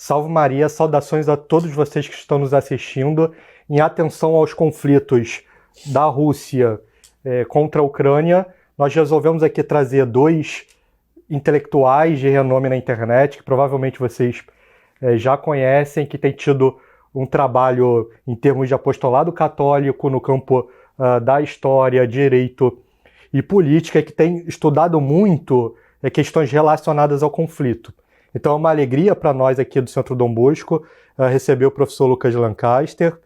Salve Maria, saudações a todos vocês que estão nos assistindo. Em atenção aos conflitos da Rússia contra a Ucrânia, nós resolvemos aqui trazer dois intelectuais de renome na internet, que provavelmente vocês já conhecem, que têm tido um trabalho em termos de apostolado católico no campo da história, direito e política, que têm estudado muito questões relacionadas ao conflito. Então é uma alegria para nós aqui do Centro Dom Bosco receber o professor Lucas Lancaster,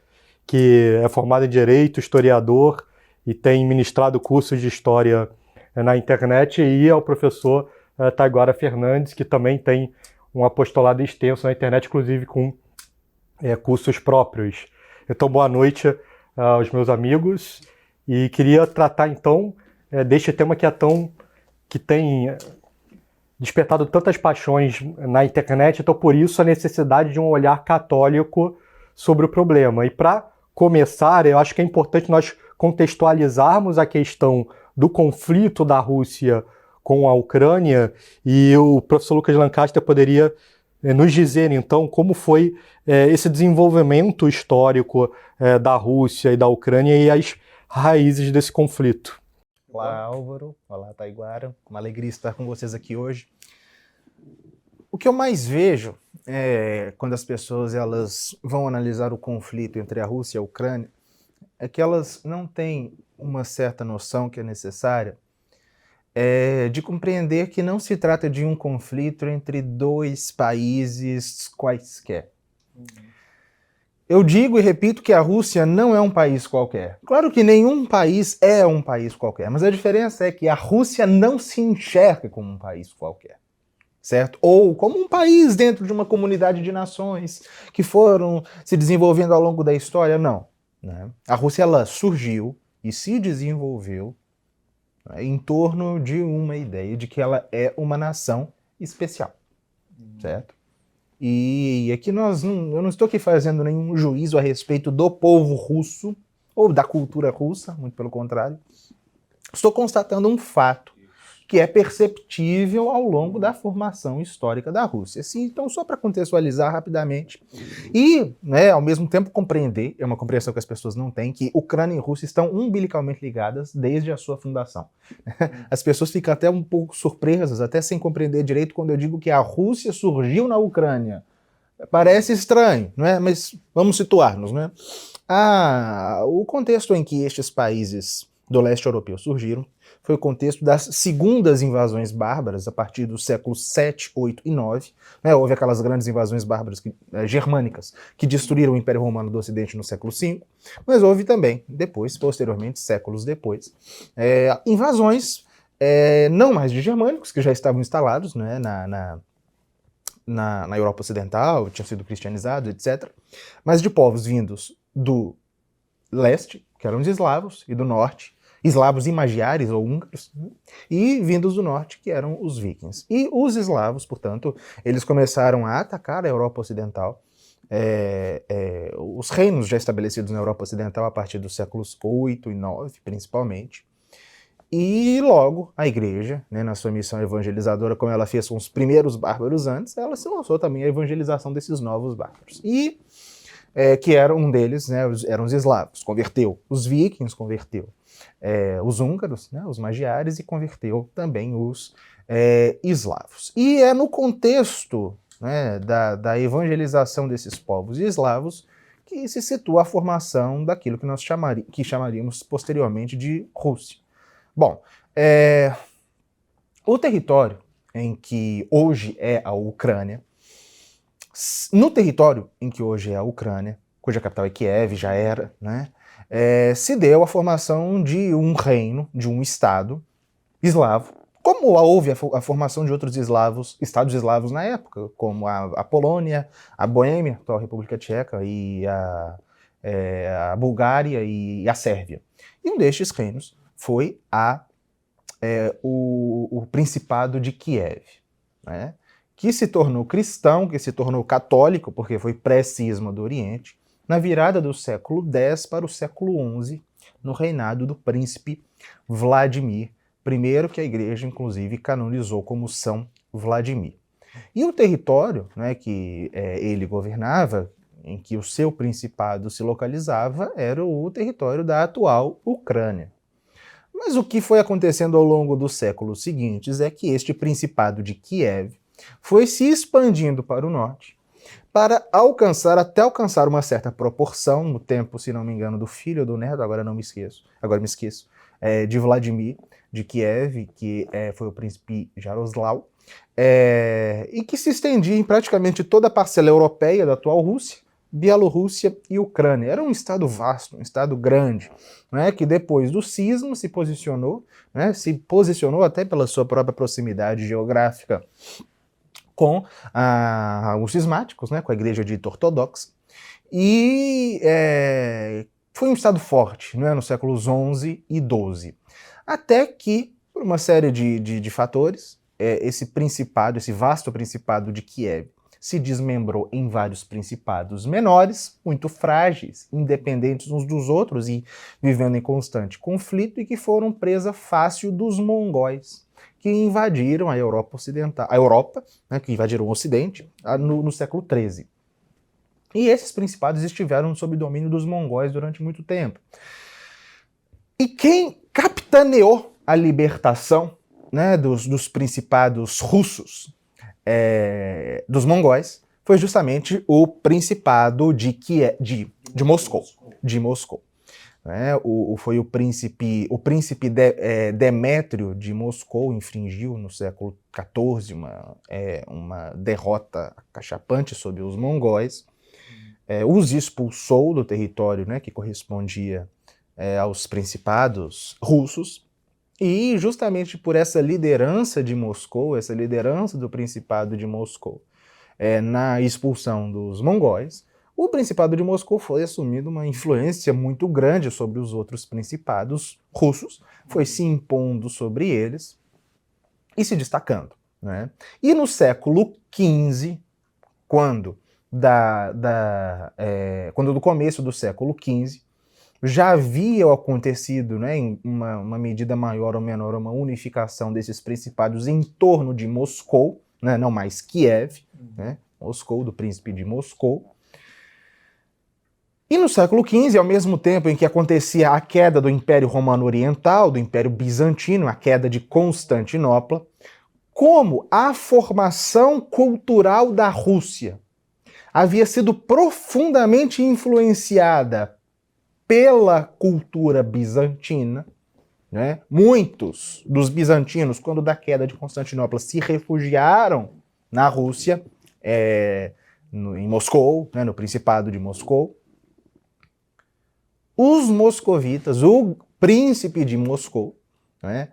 que é formado em Direito, historiador e tem ministrado cursos de História na internet, e ao professor Taiguara Fernandes, que também tem um apostolado extenso na internet, inclusive com cursos próprios. Então, boa noite aos meus amigos, e queria tratar então deste tema que tem despertado tantas paixões na internet, então por isso a necessidade de um olhar católico sobre o problema. E para começar, eu acho que é importante nós contextualizarmos a questão do conflito da Rússia com a Ucrânia, e o professor Lucas Lancaster poderia nos dizer, então, como foi esse desenvolvimento histórico da Rússia e da Ucrânia e as raízes desse conflito. Olá, Álvaro. Olá, Taiguara. Uma alegria estar com vocês aqui hoje. O que eu mais vejo quando as pessoas elas vão analisar o conflito entre a Rússia e a Ucrânia é que elas não têm uma certa noção que é necessária de compreender que não se trata de um conflito entre dois países quaisquer. Eu digo e repito que a Rússia não é um país qualquer. Claro que nenhum país é um país qualquer, mas a diferença é que a Rússia não se enxerga como um país qualquer, certo? Ou como um país dentro de uma comunidade de nações que foram se desenvolvendo ao longo da história, não. Né? A Rússia ela surgiu e se desenvolveu em torno de uma ideia de que ela é uma nação especial, certo? E aqui eu não estou aqui fazendo nenhum juízo a respeito do povo russo, ou da cultura russa, muito pelo contrário. Estou constatando um fato que é perceptível ao longo da formação histórica da Rússia. Assim, então, só para contextualizar rapidamente e, ao mesmo tempo, compreender, é uma compreensão que as pessoas não têm, que Ucrânia e Rússia estão umbilicalmente ligadas desde a sua fundação. As pessoas ficam até um pouco surpresas, até sem compreender direito, quando eu digo que a Rússia surgiu na Ucrânia. Parece estranho, não é? Mas vamos situar-nos, né? O contexto em que estes países do leste europeu surgiram foi o contexto das segundas invasões bárbaras a partir dos séculos 7, 8 e 9. Houve aquelas grandes invasões bárbaras germânicas que destruíram o Império Romano do Ocidente no século V, mas houve também, posteriormente, séculos depois, invasões não mais de germânicos, que já estavam instalados na Europa Ocidental, tinham sido cristianizados, etc., mas de povos vindos do leste, que eram os eslavos, e do norte, eslavos imagiários ou húngaros, e vindos do norte, que eram os vikings. E os eslavos, portanto, eles começaram a atacar a Europa Ocidental, os reinos já estabelecidos na Europa Ocidental a partir dos séculos 8 e 9, principalmente, e logo a igreja, na sua missão evangelizadora, como ela fez com os primeiros bárbaros antes, ela se lançou também à evangelização desses novos bárbaros. E que era um deles, eram os eslavos, converteu os vikings, converteu os húngaros, os magiares, e converteu também os eslavos. E é no contexto da evangelização desses povos eslavos que se situa a formação daquilo que nós chamaríamos posteriormente de Rússia. Bom, o território em que hoje é a Ucrânia, no território em que hoje é a Ucrânia, cuja capital é Kiev, já era, se deu a formação de um reino, de um estado eslavo, como houve a formação de outros estados eslavos na época, como a Polônia, a Boêmia, a atual República Tcheca, e a Bulgária e a Sérvia. E um destes reinos foi o Principado de Kiev, que se tornou cristão, que se tornou católico, porque foi pré-cisma do Oriente, na virada do século X para o século XI, no reinado do príncipe Vladimir I, que a igreja, inclusive, canonizou como São Vladimir. E o território, né, que ele governava, em que o seu principado se localizava, era o território da atual Ucrânia. Mas o que foi acontecendo ao longo dos séculos seguintes é que este principado de Kiev foi se expandindo para o norte, para até alcançar uma certa proporção, no tempo, se não me engano, do filho ou do neto, agora me esqueço, de Vladimir, de Kiev, que foi o príncipe Jaroslau, e que se estendia em praticamente toda a parcela europeia da atual Rússia, Bielorrússia e Ucrânia. Era um estado vasto, um estado grande, né, que depois do cisma se posicionou até pela sua própria proximidade geográfica com os cismáticos, né, com a igreja dita ortodoxa, e foi um estado forte, né, nos séculos XI e XII, até que, por uma série de fatores, esse vasto principado de Kiev, se desmembrou em vários principados menores, muito frágeis, independentes uns dos outros e vivendo em constante conflito, e que foram presa fácil dos mongóis, que invadiram a Europa Ocidental, né, que invadiram o Ocidente no século XIII. E esses principados estiveram sob domínio dos mongóis durante muito tempo. E quem capitaneou a libertação, né, dos principados russos dos mongóis foi justamente o principado de Moscou. Né? Foi o príncipe Demétrio de Moscou infringiu no século XIV uma derrota acachapante sobre os mongóis, os expulsou do território, né, que correspondia aos principados russos. E justamente por essa liderança de Moscou, essa liderança do Principado de Moscou na expulsão dos mongóis, o Principado de Moscou foi assumindo uma influência muito grande sobre os outros principados russos, foi se impondo sobre eles e se destacando, né? E no século XV, quando do começo do século XV, já havia acontecido, né, em uma medida maior ou menor, uma unificação desses principados em torno de Moscou, né, não mais Kiev, né, Moscou, do príncipe de Moscou. E no século XV, ao mesmo tempo em que acontecia a queda do Império Romano Oriental, do Império Bizantino, a queda de Constantinopla, como a formação cultural da Rússia havia sido profundamente influenciada pela cultura bizantina, né? Muitos dos bizantinos, quando da queda de Constantinopla, se refugiaram na Rússia, em Moscou, né, no Principado de Moscou. Os moscovitas, o príncipe de Moscou, né,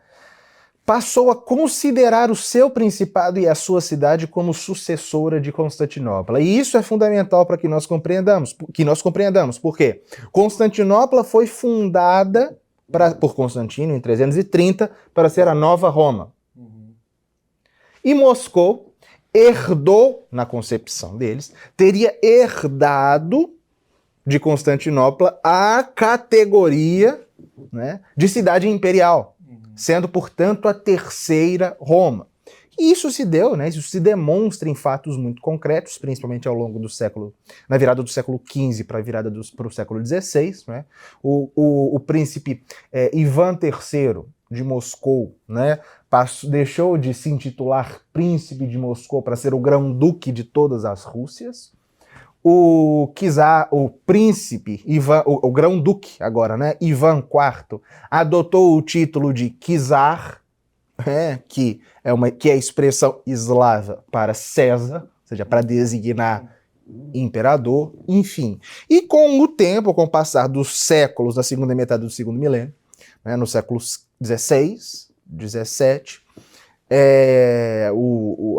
passou a considerar o seu principado e a sua cidade como sucessora de Constantinopla. E isso é fundamental para que nós compreendamos, porque Constantinopla foi fundada por Constantino em 330 para ser a nova Roma. E Moscou herdou, na concepção deles, teria herdado de Constantinopla a categoria, né, de cidade imperial, sendo, portanto, a terceira Roma. E isso se deu, né, isso se demonstra em fatos muito concretos, principalmente ao longo do século, na virada do século XV para a virada para o século XVI, né, o príncipe Ivan III de Moscou, né, deixou de se intitular príncipe de Moscou para ser o grão-duque de todas as Rússias. O príncipe Ivan, o grão-duque agora, né, Ivan IV, adotou o título de czar, que é a expressão eslava para César, ou seja, para designar imperador, enfim. E com o tempo, com o passar dos séculos, da segunda metade do segundo milênio, né, no século XVI, XVII,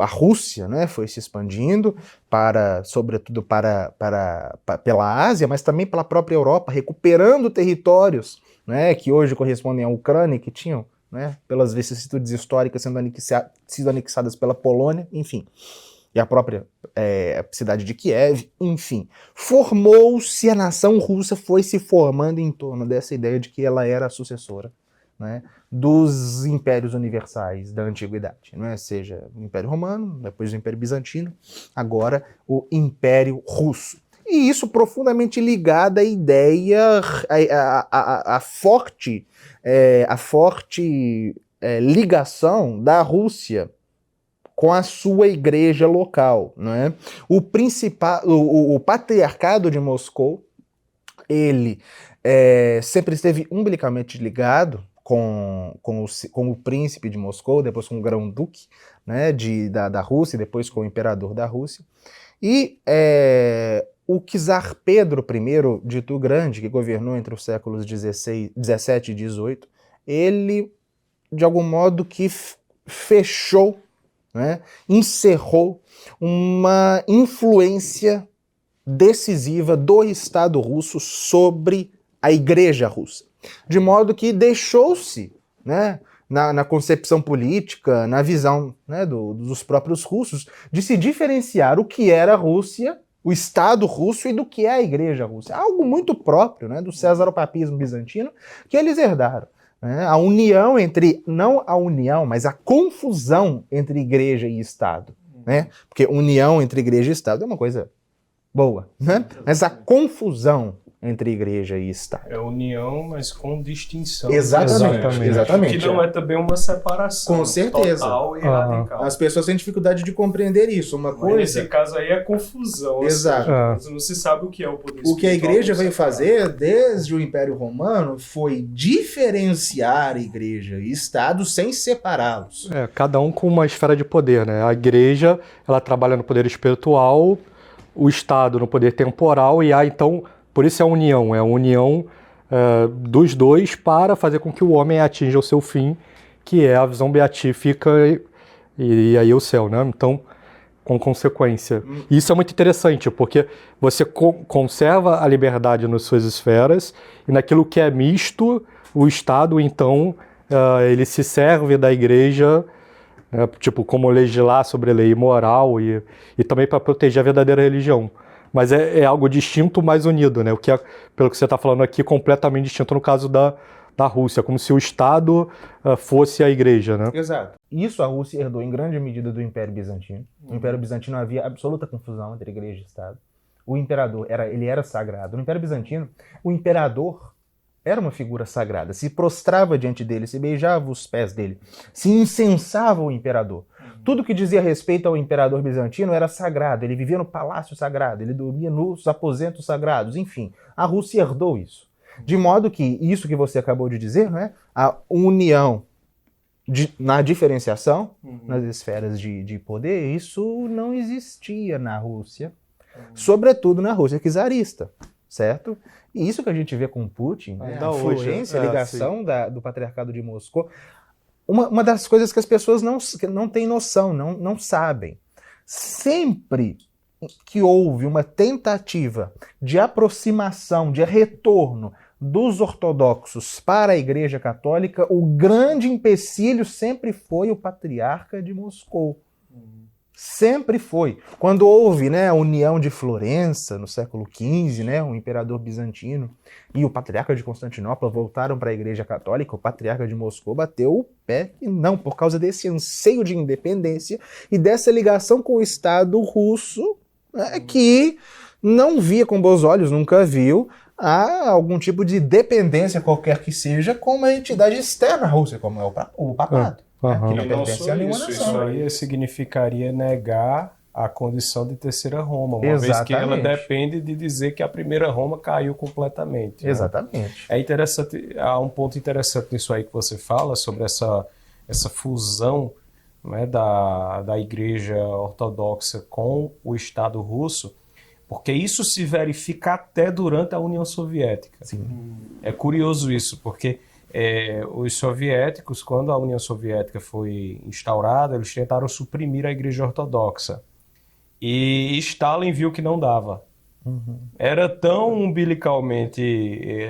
a Rússia, né, foi se expandindo sobretudo pela Ásia, mas também pela própria Europa, recuperando territórios, né, que hoje correspondem à Ucrânia, que tinham, né, pelas vicissitudes históricas sido anexadas pela Polônia, enfim, e a própria cidade de Kiev, enfim. Formou-se, a nação russa foi se formando em torno dessa ideia de que ela era a sucessora né, dos impérios universais da antiguidade, não é? Seja o Império Romano, depois o Império Bizantino, agora o Império Russo. E isso profundamente ligado à ideia, a forte ligação da Rússia com a sua igreja local, não é? O patriarcado de Moscou, ele sempre esteve umbilicalmente ligado com o príncipe de Moscou, depois com o grão-duque, né, da Rússia, depois com o imperador da Rússia. E o czar Pedro I, dito Grande, que governou entre os séculos 17 e 18, ele, de algum modo, que fechou, né, encerrou uma influência decisiva do Estado russo sobre a Igreja russa. De modo que deixou-se, né, na concepção política, na visão, né, dos próprios russos, de se diferenciar o que era a Rússia, o Estado russo, e do que é a Igreja russa. Algo muito próprio, né, do cesaropapismo bizantino que eles herdaram. Né? A união entre, não a união, mas a confusão entre Igreja e Estado. Né? Porque união entre Igreja e Estado é uma coisa boa, né? Mas a confusão entre Igreja e Estado. É união, mas com distinção. Exatamente. Que não é também uma separação. Com certeza. Total e radical. As pessoas têm dificuldade de compreender isso. Uma coisa... Nesse caso aí é confusão. Exato. Seja, não se sabe o que é o poder espiritual. O que a Igreja veio separado. fazer desde o Império Romano foi diferenciar a Igreja e Estado sem separá-los. Cada um com uma esfera de poder, né? A Igreja, ela trabalha no poder espiritual, o Estado no poder temporal, e há então... Por isso é a união dos dois para fazer com que o homem atinja o seu fim, que é a visão beatífica e aí o céu, né? Então, com consequência. Isso é muito interessante, porque você conserva a liberdade nas suas esferas, e naquilo que é misto, o Estado, então, ele se serve da Igreja, tipo, como legislar sobre a lei moral e também para proteger a verdadeira religião. Mas é algo distinto, mas unido, né? O que é, pelo que você está falando aqui, completamente distinto no caso da Rússia, como se o Estado fosse a Igreja, né? Exato. Isso a Rússia herdou em grande medida do Império Bizantino. No Império Bizantino havia absoluta confusão entre Igreja e Estado. O imperador ele era sagrado. No Império Bizantino, o imperador era uma figura sagrada. Se prostrava diante dele, se beijava os pés dele, se incensava o imperador. Tudo que dizia respeito ao imperador bizantino era sagrado. Ele vivia no palácio sagrado, ele dormia nos aposentos sagrados, enfim. A Rússia herdou isso. De modo que isso que você acabou de dizer, né, a união na diferenciação, nas esferas de poder, isso não existia na Rússia, sobretudo na Rússia czarista, certo? E isso que a gente vê com Putin, né, a influência, a ligação do patriarcado de Moscou. Uma das coisas que as pessoas não têm noção, não sabem. Sempre que houve uma tentativa de aproximação, de retorno dos ortodoxos para a Igreja Católica, o grande empecilho sempre foi o patriarca de Moscou. Sempre foi. Quando houve, né, a união de Florença, no século XV, né, o imperador bizantino e o patriarca de Constantinopla voltaram para a Igreja Católica, o patriarca de Moscou bateu o pé, e não, por causa desse anseio de independência e dessa ligação com o Estado russo, né, que não via com bons olhos, nunca viu, a algum tipo de dependência qualquer que seja com uma entidade externa à Rússia, como é o papado. Que não pertence a nenhuma nação. Isso aí significaria negar a condição de terceira Roma, uma vez que ela depende de dizer que a primeira Roma caiu completamente. Né? Exatamente. É interessante, há um ponto interessante nisso aí que você fala, sobre essa fusão, né, da Igreja Ortodoxa com o Estado russo, porque isso se verifica até durante a União Soviética. Sim. É curioso isso, porque os soviéticos, quando a União Soviética foi instaurada, eles tentaram suprimir a Igreja Ortodoxa. E Stalin viu que não dava. Era tão umbilicalmente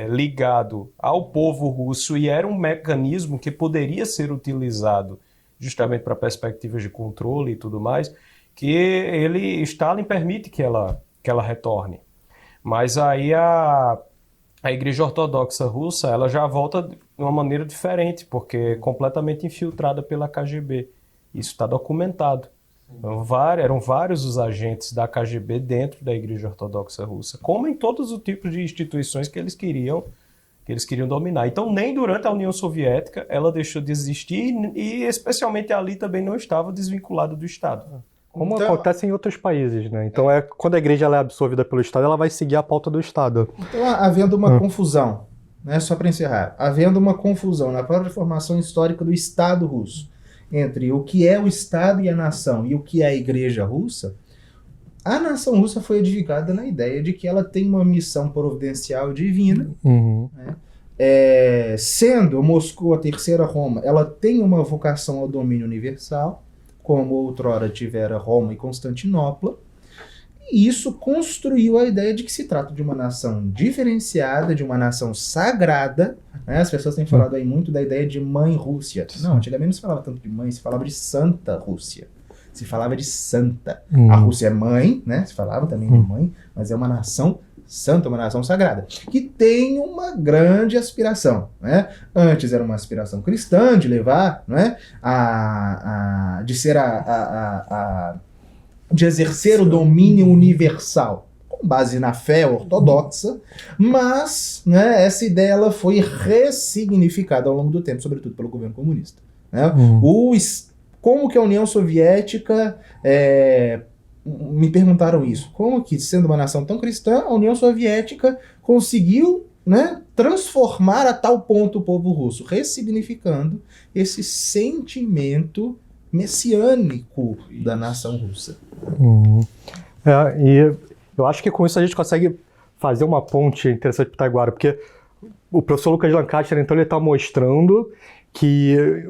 ligado ao povo russo, e era um mecanismo que poderia ser utilizado justamente para perspectivas de controle e tudo mais, que Stalin permite que ela retorne. Mas aí a Igreja Ortodoxa Russa ela já volta de uma maneira diferente, porque é completamente infiltrada pela KGB. Isso está documentado. Então, eram vários os agentes da KGB dentro da Igreja Ortodoxa Russa, como em todos os tipos de instituições que eles queriam dominar. Então, nem durante a União Soviética ela deixou de existir e especialmente ali também não estava desvinculada do Estado. Como acontece em outros países, né? Então, quando a igreja ela é absorvida pelo Estado, ela vai seguir a pauta do Estado. Então, havendo uma confusão, né, só para encerrar, havendo uma confusão na própria formação histórica do Estado russo entre o que é o Estado e a nação e o que é a Igreja Russa, a nação russa foi edificada na ideia de que ela tem uma missão providencial divina, né? Sendo Moscou a terceira Roma, ela tem uma vocação ao domínio universal, como outrora tivera Roma e Constantinopla, e isso construiu a ideia de que se trata de uma nação diferenciada, de uma nação sagrada, né? As pessoas têm falado aí muito da ideia de mãe Rússia. Não, antigamente não se falava tanto de mãe, se falava de Santa Rússia. Se falava de santa. A Rússia é mãe, né? Se falava também de mãe, mas é uma nação santa, uma nação sagrada, que tem uma grande aspiração, né? Antes era uma aspiração cristã de levar, né? De exercer o domínio universal, com base na fé ortodoxa, mas, né, essa ideia ela foi ressignificada ao longo do tempo, sobretudo pelo governo comunista, né? Como que a União Soviética, me perguntaram isso, como que, sendo uma nação tão cristã, a União Soviética conseguiu, né, transformar a tal ponto o povo russo, ressignificando esse sentimento messiânico da nação russa. E eu acho que com isso a gente consegue fazer uma ponte interessante para o Taiguara, porque o professor Lucas Lancaster, então, ele está mostrando que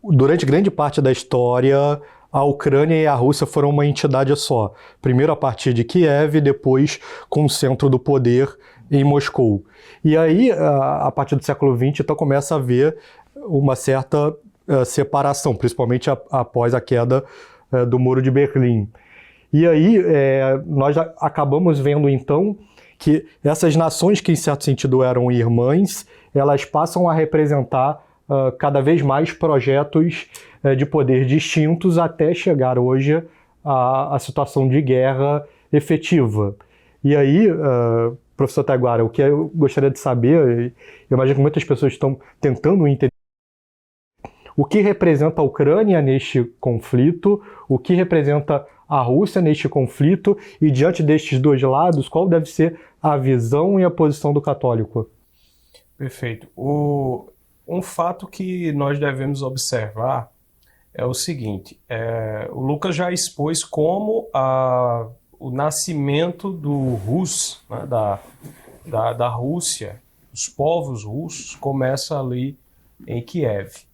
durante grande parte da história a Ucrânia e a Rússia foram uma entidade só. Primeiro a partir de Kiev, depois com o centro do poder em Moscou. E aí, a partir do século XX, então começa a haver uma certa separação, principalmente após a queda do Muro de Berlim. E aí nós acabamos vendo então que essas nações que em certo sentido eram irmãs, elas passam a representar cada vez mais projetos de poder distintos até chegar hoje à situação de guerra efetiva. E aí, professor Taiguara, o que eu gostaria de saber, eu imagino que muitas pessoas estão tentando entender o que representa a Ucrânia neste conflito, o que representa a Rússia neste conflito, e diante destes dois lados, qual deve ser a visão e a posição do católico? Perfeito. Um fato que nós devemos observar é o seguinte, o Lucas já expôs como o nascimento do Rus, né, da Rússia, os povos russos, começa ali em Kiev.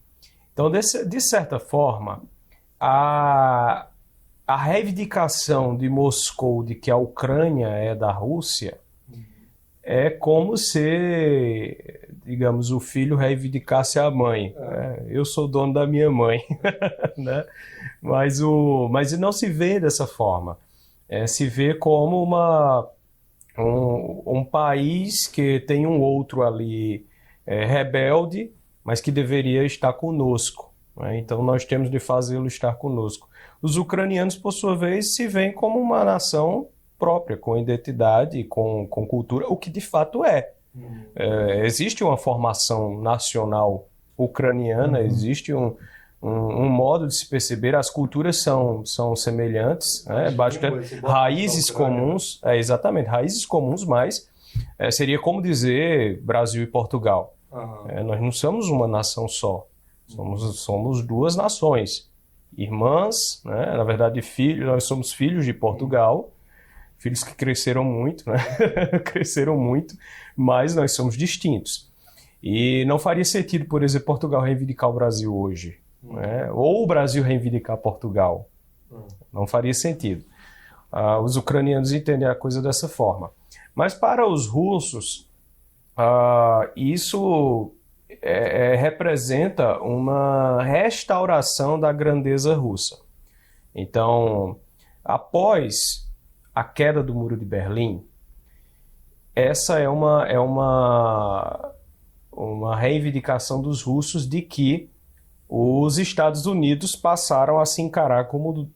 Então, de certa forma, a reivindicação de Moscou de que a Ucrânia é da Rússia é como se, digamos, o filho reivindicasse a mãe. Eu sou dono da minha mãe. Né? Mas não se vê dessa forma. Se vê como um país que tem um outro ali rebelde, mas que deveria estar conosco, né? Então nós temos de fazê-lo estar conosco. Os ucranianos, por sua vez, se veem como uma nação própria, com identidade, com cultura, o que de fato é. Existe uma formação nacional ucraniana, existe um modo de se perceber, as culturas são semelhantes, né? Bastante raízes comuns, exatamente, raízes comuns, mas seria como dizer Brasil e Portugal. Nós não somos uma nação só, somos duas nações, irmãs, né? Na verdade nós somos filhos de Portugal, filhos que cresceram muito, né? Cresceram muito, mas nós somos distintos. E não faria sentido, por exemplo, Portugal reivindicar o Brasil hoje, né? Ou o Brasil reivindicar Portugal. Não faria sentido. Os ucranianos entendem a coisa dessa forma. Mas para os russos, isso representa uma restauração da grandeza russa. Então, após a queda do Muro de Berlim, essa é uma reivindicação dos russos de que os Estados Unidos passaram a se encarar como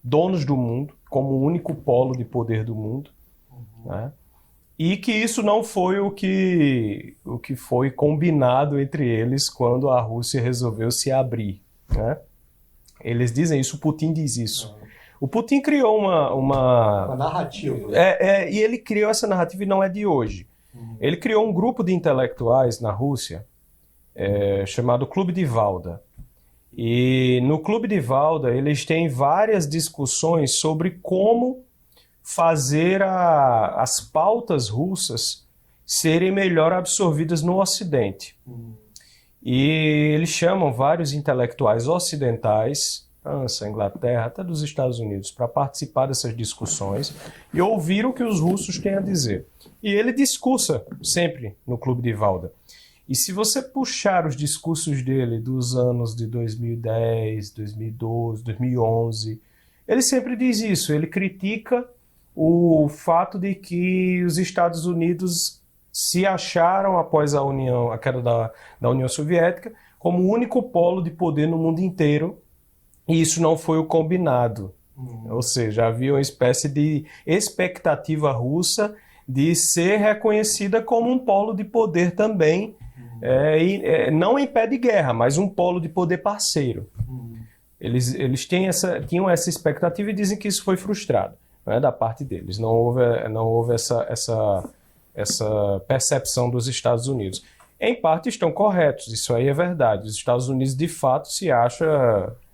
donos do mundo, como o único polo de poder do mundo, né? E que isso não foi o que foi combinado entre eles quando a Rússia resolveu se abrir, né? Eles dizem isso, o Putin diz isso. O Putin criou uma narrativa. E ele criou essa narrativa e não é de hoje. Ele criou um grupo de intelectuais na Rússia chamado Clube de Valda. E no Clube de Valda eles têm várias discussões sobre como fazer as pautas russas serem melhor absorvidas no Ocidente. E eles chamam vários intelectuais ocidentais, França, Inglaterra, até dos Estados Unidos, para participar dessas discussões e ouvir o que os russos têm a dizer. E ele discursa sempre no Clube de Valda. E se você puxar os discursos dele dos anos de 2010, 2012, 2011, ele sempre diz isso, ele critica o fato de que os Estados Unidos se acharam, após a queda da União Soviética, como o único polo de poder no mundo inteiro, e isso não foi o combinado. Ou seja, havia uma espécie de expectativa russa de ser reconhecida como um polo de poder também, não em pé de guerra, mas um polo de poder parceiro. Eles tinham essa expectativa e dizem que isso foi frustrado, né, da parte deles. Não houve essa percepção dos Estados Unidos. Em parte estão corretos, isso aí é verdade. Os Estados Unidos, de fato, se acham,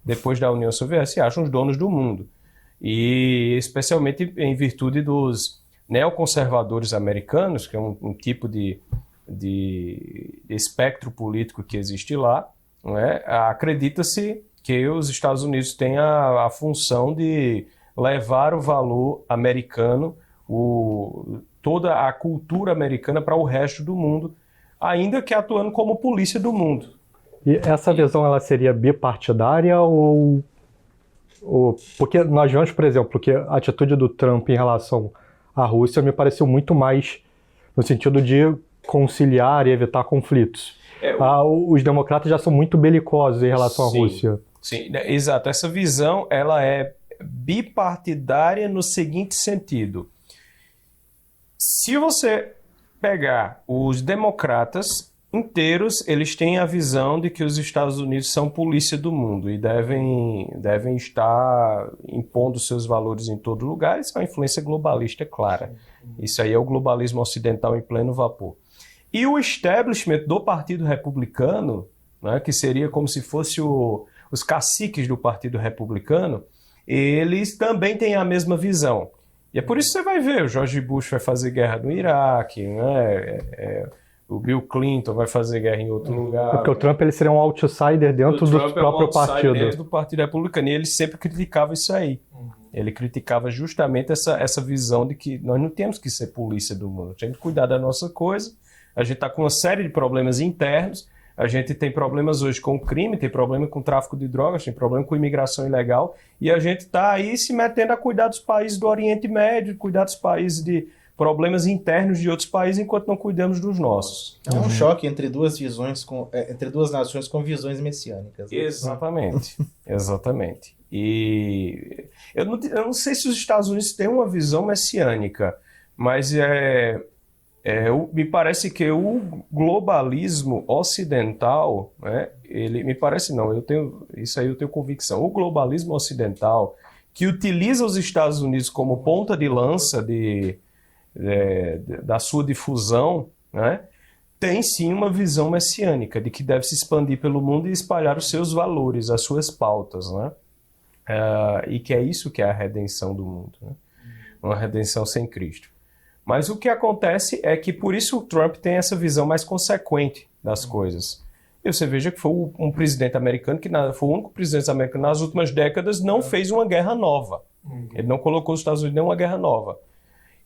depois da União Soviética, se acham os donos do mundo. E especialmente em virtude dos neoconservadores americanos, que é um tipo de espectro político que existe lá, né? Acredita-se que os Estados Unidos têm a função de levar o valor americano, toda a cultura americana para o resto do mundo, ainda que atuando como polícia do mundo. E essa visão ela seria bipartidária ou... Porque nós vemos, por exemplo, que a atitude do Trump em relação à Rússia me pareceu muito mais no sentido de conciliar e evitar conflitos. Os democratas já são muito belicosos em relação à Rússia. Sim, exato. Essa visão ela é bipartidária no seguinte sentido. Se você pegar os democratas inteiros, eles têm a visão de que os Estados Unidos são polícia do mundo e devem estar impondo seus valores em todo lugar. Isso é uma influência globalista clara. Isso aí é o globalismo ocidental em pleno vapor. E o establishment do Partido Republicano, né, que seria como se fosse os caciques do Partido Republicano, eles também têm a mesma visão. E é por isso que você vai ver, o George Bush vai fazer guerra no Iraque, né? O Bill Clinton vai fazer guerra em outro lugar. Porque o Trump ele seria um outsider dentro do próprio partido. Dentro do Partido Republicano, e ele sempre criticava isso aí. Ele criticava justamente essa visão de que nós não temos que ser polícia do mundo, a gente tem que cuidar da nossa coisa, a gente está com uma série de problemas internos, a gente tem problemas hoje com o crime, tem problema com o tráfico de drogas, tem problema com imigração ilegal, e a gente está aí se metendo a cuidar dos países do Oriente Médio, cuidar dos países de problemas internos de outros países, enquanto não cuidamos dos nossos. É um choque entre duas visões, entre duas nações com visões messiânicas. Né? Exatamente, exatamente. E eu não sei se os Estados Unidos têm uma visão messiânica, mas me parece que o globalismo ocidental, né, me parece não, isso aí eu tenho convicção, o globalismo ocidental, que utiliza os Estados Unidos como ponta de lança da sua difusão, né, tem sim uma visão messiânica de que deve se expandir pelo mundo e espalhar os seus valores, as suas pautas, né, e que é isso que é a redenção do mundo, né, uma redenção sem Cristo. Mas o que acontece é que por isso o Trump tem essa visão mais consequente das coisas. E você veja que foi um presidente americano foi o único presidente americano nas últimas décadas não fez uma guerra nova. Ele não colocou os Estados Unidos em uma guerra nova.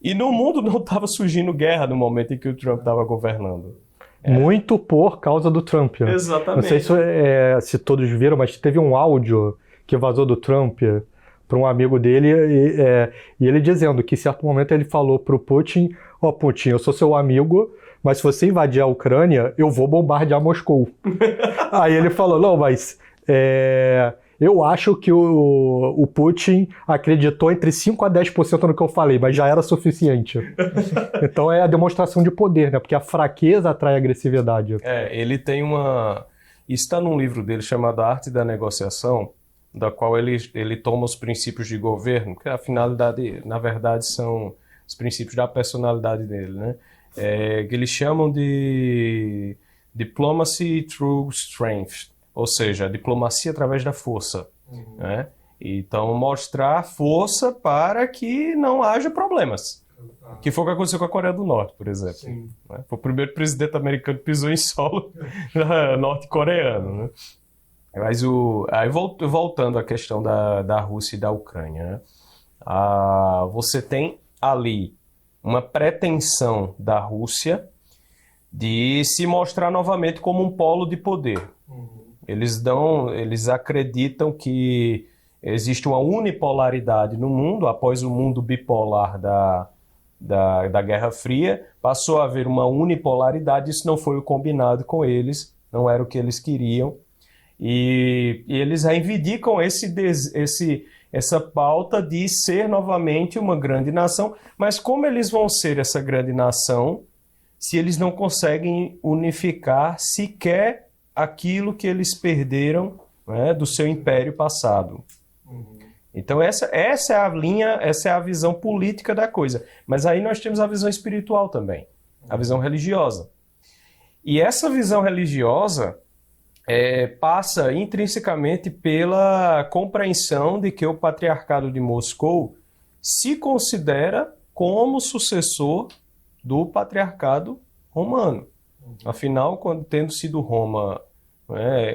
E no mundo não estava surgindo guerra no momento em que o Trump estava governando. Muito por causa do Trump. Exatamente. Não sei se todos viram, mas teve um áudio que vazou do Trump para um amigo dele, e ele dizendo que em certo momento ele falou para o Putin ó, Putin, eu sou seu amigo, mas se você invadir a Ucrânia, eu vou bombardear Moscou. Aí ele falou, não, mas eu acho que o Putin acreditou entre 5 a 10% no que eu falei, mas já era suficiente. Então é a demonstração de poder, né? Porque a fraqueza atrai a agressividade. Ele tem uma... Isso está num livro dele chamado A Arte da Negociação, da qual ele toma os princípios de governo, que a finalidade, na verdade, são os princípios da personalidade dele, né? Que eles chamam de Diplomacy Through Strength, ou seja, diplomacia através da força. Né? Então, mostrar força para que não haja problemas. Que foi o que aconteceu com a Coreia do Norte, por exemplo. Né? Foi o primeiro presidente americano que pisou em solo norte-coreano. Né? Mas aí voltando à questão da Rússia e da Ucrânia, né? Você tem ali uma pretensão da Rússia de se mostrar novamente como um polo de poder. Eles acreditam que existe uma unipolaridade no mundo. Após o mundo bipolar da Guerra Fria, passou a haver uma unipolaridade. Isso não foi o combinado com eles, não era o que eles queriam. E eles reivindicam essa pauta de ser novamente uma grande nação, mas como eles vão ser essa grande nação se eles não conseguem unificar sequer aquilo que eles perderam, né, do seu império passado? Então essa é a linha, essa é a visão política da coisa. Mas aí nós temos a visão espiritual também, a visão religiosa. E essa visão religiosa passa intrinsecamente pela compreensão de que o Patriarcado de Moscou se considera como sucessor do Patriarcado Romano. Afinal, tendo sido Roma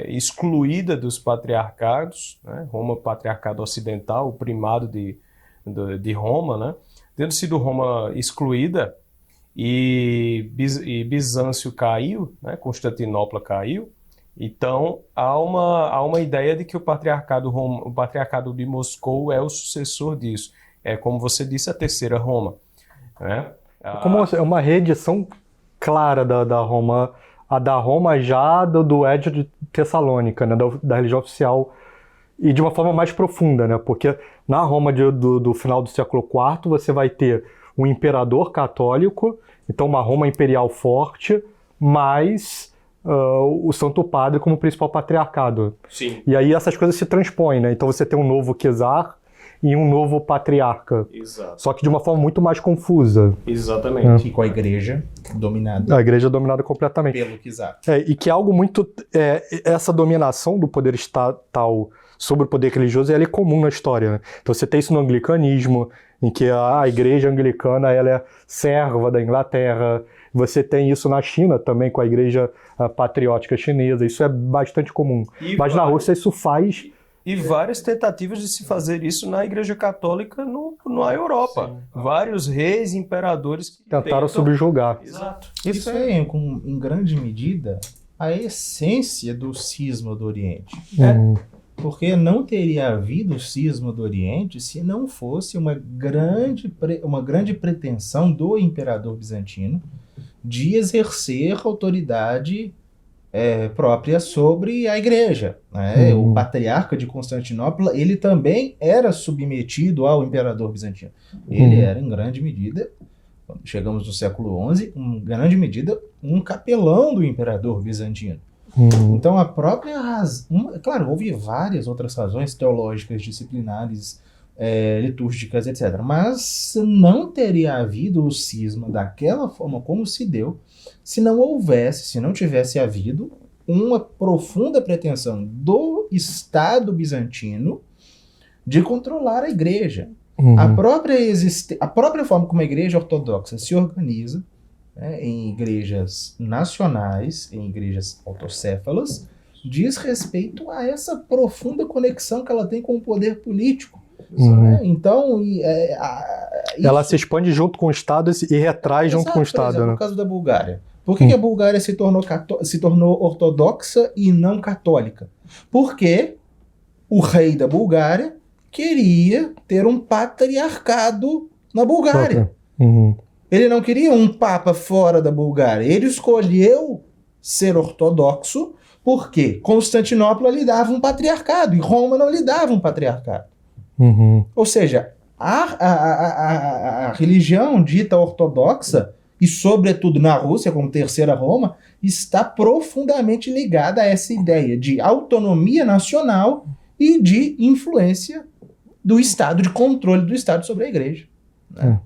excluída dos patriarcados, né, Roma, patriarcado ocidental, o primado de Roma, né, tendo sido Roma excluída e Bizâncio caiu, né, Constantinopla caiu. Então, há uma ideia de que o patriarcado de Moscou é o sucessor disso. É, como você disse, a terceira Roma. Né? É uma reedição clara da Roma, a da Roma já do Édio de Tessalônica, né? da religião oficial, e de uma forma mais profunda, né? Porque na Roma do final do século IV você vai ter um imperador católico, então uma Roma imperial forte, mas o Santo Padre como principal patriarcado. Sim. E aí essas coisas se transpõem, né? Então você tem um novo czar e um novo patriarca. Exato. Só que de uma forma muito mais confusa. Exatamente. E com a igreja dominada. A igreja é dominada completamente. Pelo czar. E que é algo muito... essa dominação do poder estatal sobre o poder religioso é comum na história. Né? Então você tem isso no anglicanismo, em que a igreja anglicana ela é serva da Inglaterra. Você tem isso na China também, com a igreja patriótica chinesa. Isso é bastante comum. Mas na Rússia isso faz... E várias tentativas de se fazer isso na Igreja Católica na Europa. Sim. Vários reis, imperadores que tentaram subjugar. Exato. Isso é, em grande medida, a essência do cisma do Oriente. Porque não teria havido cisma do Oriente se não fosse uma grande pretensão do imperador bizantino de exercer autoridade própria sobre a igreja. Né? O patriarca de Constantinopla, ele também era submetido ao imperador bizantino. Ele era, em grande medida, quando chegamos no século XI, em grande medida, um capelão do imperador bizantino. Então, a própria razão... Claro, houve várias outras razões teológicas, disciplinares, litúrgicas, etc. Mas não teria havido o cisma daquela forma como se deu se não tivesse havido uma profunda pretensão do Estado bizantino de controlar a igreja. A própria forma como a igreja ortodoxa se organiza, né, em igrejas nacionais, em igrejas autocéfalas, diz respeito a essa profunda conexão que ela tem com o poder político. Né? Então, ela se expande junto com o Estado e retrai junto com o Estado. Por exemplo, né? no caso da Bulgária. Por que a Bulgária se tornou ortodoxa e não católica? Porque o rei da Bulgária queria ter um patriarcado na Bulgária. Ele não queria um papa fora da Bulgária. Ele escolheu ser ortodoxo porque Constantinopla lhe dava um patriarcado e Roma não lhe dava um patriarcado. Uhum. Ou seja, a religião dita ortodoxa, e sobretudo na Rússia, como Terceira Roma, está profundamente ligada a essa ideia de autonomia nacional e de influência do Estado, de controle do Estado sobre a Igreja. Né?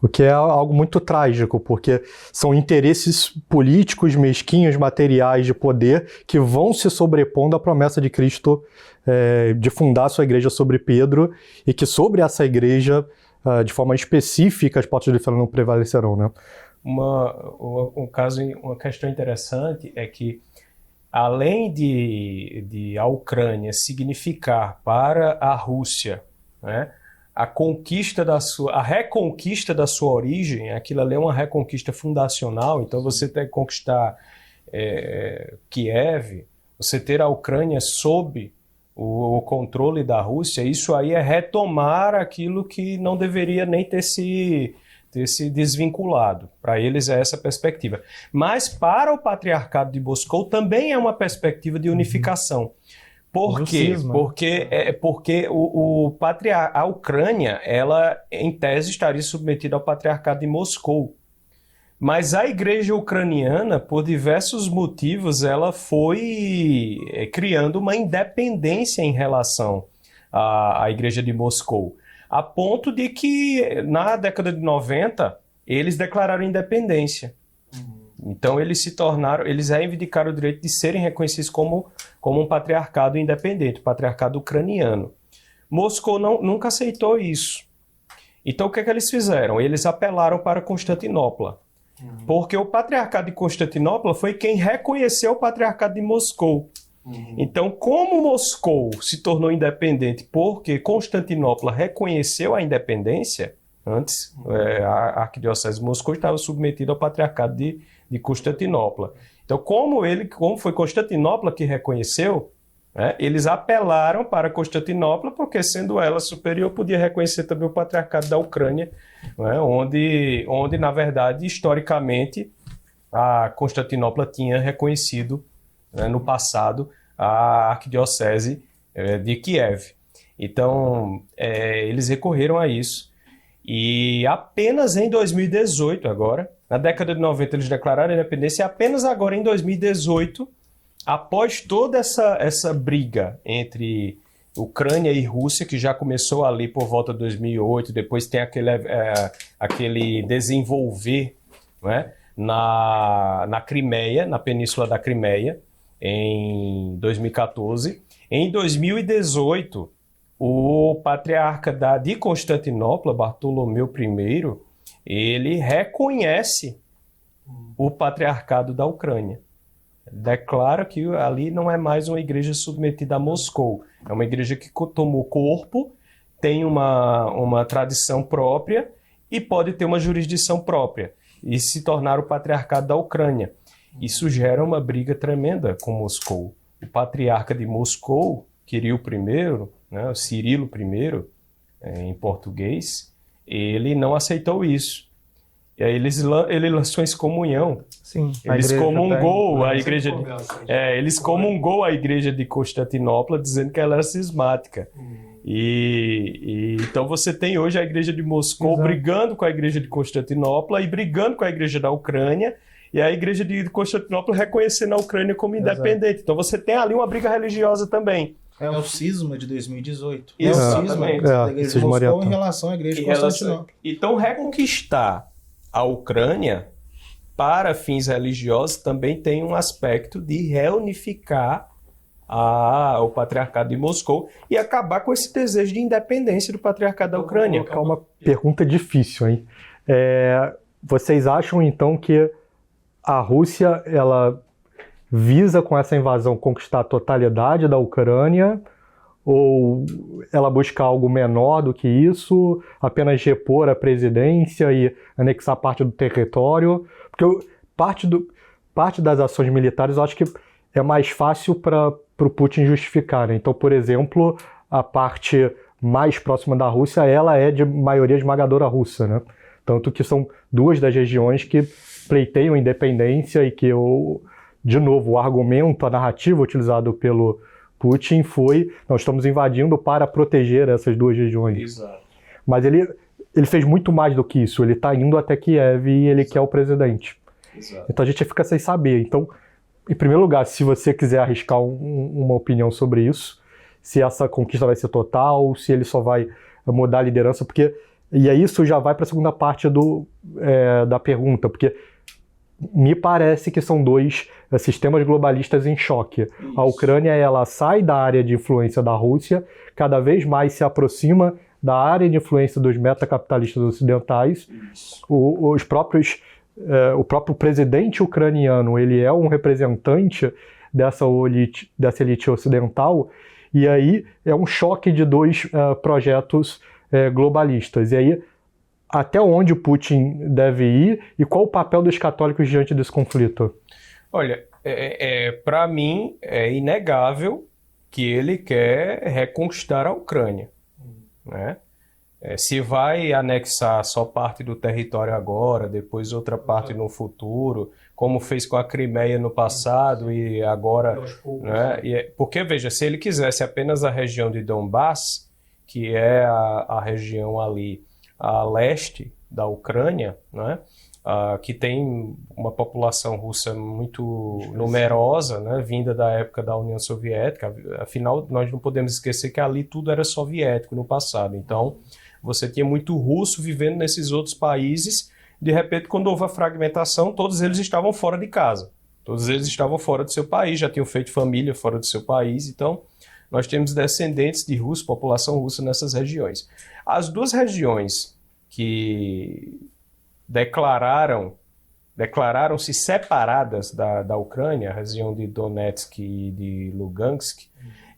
O que é algo muito trágico, porque são interesses políticos, mesquinhos, materiais de poder que vão se sobrepondo à promessa de Cristo de fundar sua igreja sobre Pedro, e que sobre essa igreja, de forma específica, as portas do inferno não prevalecerão, né? Uma questão interessante é que, além de a Ucrânia significar para a Rússia, né, a reconquista da sua origem, aquilo ali é uma reconquista fundacional, então você tem que conquistar Kiev, você ter a Ucrânia sob o controle da Rússia, isso aí é retomar aquilo que não deveria nem ter se desvinculado. Para eles é essa perspectiva. Mas para o Patriarcado de Moscou também é uma perspectiva de unificação. Por quê? Porque a Ucrânia, ela, em tese, estaria submetida ao Patriarcado de Moscou. Mas a igreja ucraniana, por diversos motivos, ela foi criando uma independência em relação à igreja de Moscou. A ponto de que, na década de 90, eles declararam independência. Então eles reivindicaram o direito de serem reconhecidos como um patriarcado independente, o patriarcado ucraniano. Moscou nunca aceitou isso. Então o que eles fizeram? Eles apelaram para Constantinopla. Porque o patriarcado de Constantinopla foi quem reconheceu o patriarcado de Moscou. Então, como Moscou se tornou independente porque Constantinopla reconheceu a independência, antes a arquidiocese de Moscou estava submetida ao patriarcado de Constantinopla. Então, como foi Constantinopla que reconheceu, eles apelaram para Constantinopla, porque sendo ela superior, podia reconhecer também o patriarcado da Ucrânia, onde, na verdade, historicamente, a Constantinopla tinha reconhecido, no passado, a arquidiocese de Kiev. Então, eles recorreram a isso. E apenas em 2018, agora, na década de 90, eles declararam a independência, e apenas agora, em 2018, após toda essa briga entre Ucrânia e Rússia, que já começou ali por volta de 2008, depois tem aquele desenvolver, né, na Crimeia, na Península da Crimeia, em 2014. Em 2018, o patriarca de Constantinopla, Bartolomeu I, ele reconhece o patriarcado da Ucrânia. Declara que ali não é mais uma igreja submetida a Moscou. É uma igreja que tomou corpo, tem uma tradição própria e pode ter uma jurisdição própria e se tornar o patriarcado da Ucrânia. Isso gera uma briga tremenda com Moscou. O patriarca de Moscou, Kirill I, né, o Cirilo I, em português, ele não aceitou isso. E aí ele lançou a excomunhão. Sim, eles comungou a igreja eles comungou a igreja de Constantinopla, dizendo que ela era cismática. Então você tem hoje a igreja de Moscou brigando com a igreja de Constantinopla e brigando com a igreja da Ucrânia, e a igreja de Constantinopla reconhecendo a Ucrânia como independente. Então você tem ali uma briga religiosa também. É o cisma de 2018. Exatamente. Da igreja de Moscou em relação à igreja de Constantinopla. Então reconquistar a Ucrânia para fins religiosos também tem um aspecto de reunificar o patriarcado de Moscou e acabar com esse desejo de independência do patriarcado da Ucrânia. É uma pergunta difícil, hein? Vocês acham, então, que a Rússia, ela visa, com essa invasão, conquistar a totalidade da Ucrânia, ou ela busca algo menor do que isso, apenas repor a presidência e anexar parte do território? Porque parte das ações militares eu acho que é mais fácil para o Putin justificar, né? Então, por exemplo, a parte mais próxima da Rússia, ela é de maioria esmagadora russa, né? Tanto que são duas das regiões que pleiteiam independência e que, de novo, o argumento, a narrativa utilizado pelo Putin foi: nós estamos invadindo para proteger essas duas regiões. Exato. Mas ele fez muito mais do que isso. Ele está indo até Kiev e ele quer o presidente. Exato. Então a gente fica sem saber. Então, em primeiro lugar, se você quiser arriscar uma opinião sobre isso, se essa conquista vai ser total, se ele só vai mudar a liderança, porque... E aí isso já vai para a segunda parte da pergunta, porque me parece que são dois sistemas globalistas em choque. Isso. A Ucrânia, ela sai da área de influência da Rússia, cada vez mais se aproxima da área de influência dos metacapitalistas ocidentais. O próprio presidente ucraniano, ele é um representante dessa elite ocidental, e aí é um choque de dois projetos globalistas. E aí, até onde o Putin deve ir e qual o papel dos católicos diante desse conflito? Olha, para mim é inegável que ele quer reconquistar a Ucrânia, né? Se vai anexar só parte do território agora, depois outra parte no futuro, como fez com a Crimeia no passado e agora... Né? Porque, veja, se ele quisesse apenas a região de Donbass, que é a região ali a leste da Ucrânia, né? Que tem uma população russa muito numerosa, né? Vinda da época da União Soviética. Afinal, nós não podemos esquecer que ali tudo era soviético no passado. Então, você tinha muito russo vivendo nesses outros países. De repente, quando houve a fragmentação, todos eles estavam fora de casa. Todos eles estavam fora do seu país, já tinham feito família fora do seu país. Então, nós temos descendentes de russos, população russa nessas regiões. As duas regiões que declararam-se separadas da Ucrânia, a região de Donetsk e de Lugansk,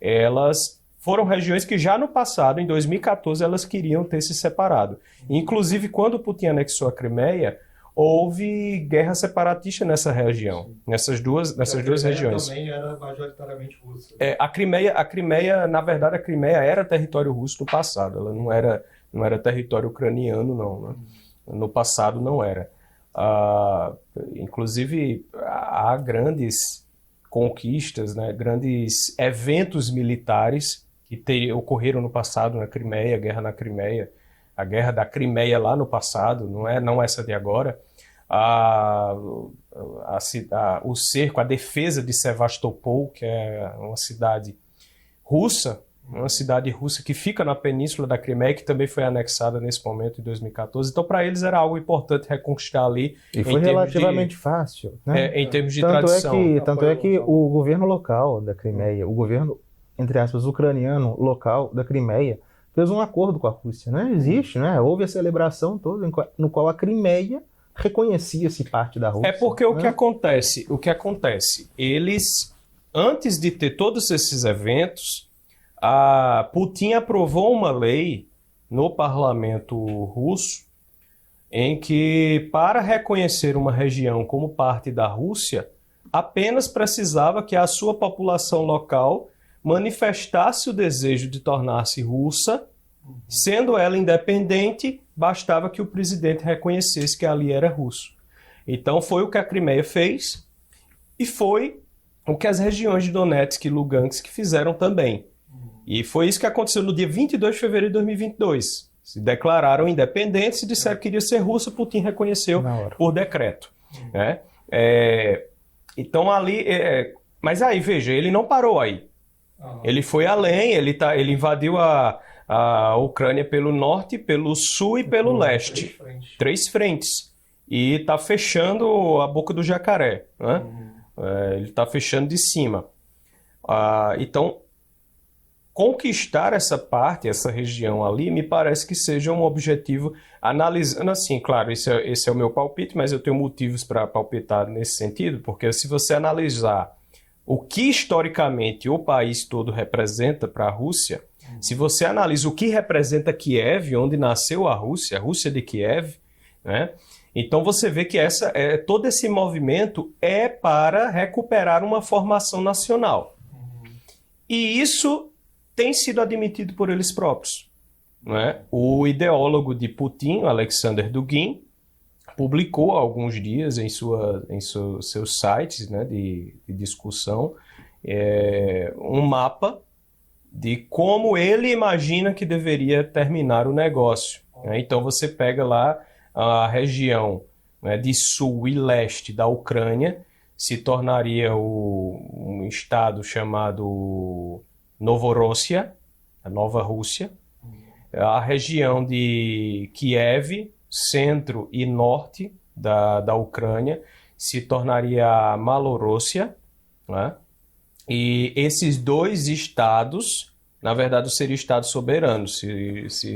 elas foram regiões que já no passado, em 2014, elas queriam ter se separado. Inclusive, quando Putin anexou a Crimeia, houve guerra separatista nessa região, nessas duas regiões. Também era majoritariamente russa. A Crimeia, na verdade, a Crimeia era território russo no passado, ela não era território ucraniano, não, né? No passado não era. Inclusive, há grandes conquistas, né? Grandes eventos militares que ocorreram no passado na Crimeia, a guerra na Crimeia, a guerra da Crimeia lá no passado, não essa de agora. O cerco, a defesa de Sevastopol, que é uma cidade russa, que fica na península da Crimeia, que também foi anexada nesse momento, em 2014. Então, para eles era algo importante reconquistar ali. E foi relativamente fácil, né? Em termos de tradição. Tanto é que o governo local da Crimeia, o governo, entre aspas, ucraniano local da Crimeia, fez um acordo com a Rússia, né? Existe, né? Houve a celebração toda no qual a Crimeia reconhecia-se parte da Rússia. É porque né? o que acontece? Eles, antes de ter todos esses eventos, a Putin aprovou uma lei no parlamento russo em que, para reconhecer uma região como parte da Rússia, apenas precisava que a sua população local manifestasse o desejo de tornar-se russa, sendo ela independente, bastava que o presidente reconhecesse que ali era russo. Então foi o que a Crimeia fez e foi o que as regiões de Donetsk e Lugansk fizeram também. E foi isso que aconteceu no dia 22 de fevereiro de 2022. Se declararam independentes e disseram que iria ser russa, Putin reconheceu por decreto. Né? Então ali... Mas aí, veja, ele não parou aí. Ele foi além, ele invadiu a Ucrânia pelo norte, pelo sul e pelo leste. 3 frentes. E está fechando a boca do jacaré. Né? Ele está fechando de cima. Então, conquistar essa parte, essa região ali, me parece que seja um objetivo, analisando assim, claro, esse é o meu palpite, mas eu tenho motivos para palpitar nesse sentido, porque se você analisar o que historicamente o país todo representa para a Rússia, se você analisa o que representa Kiev, onde nasceu a Rússia de Kiev, né? Então você vê que todo esse movimento é para recuperar uma formação nacional. E isso tem sido admitido por eles próprios. né, o ideólogo de Putin, Alexander Dugin, publicou há alguns dias em seus sites, né, de discussão um mapa de como ele imagina que deveria terminar o negócio. Né? Então você pega lá a região, né, de sul e leste da Ucrânia, se tornaria um estado chamado Novorossia, a Nova Rússia. A região de Kiev, centro e norte da Ucrânia, se tornaria a Malorossia, né? E esses dois estados, na verdade, seriam estados soberanos,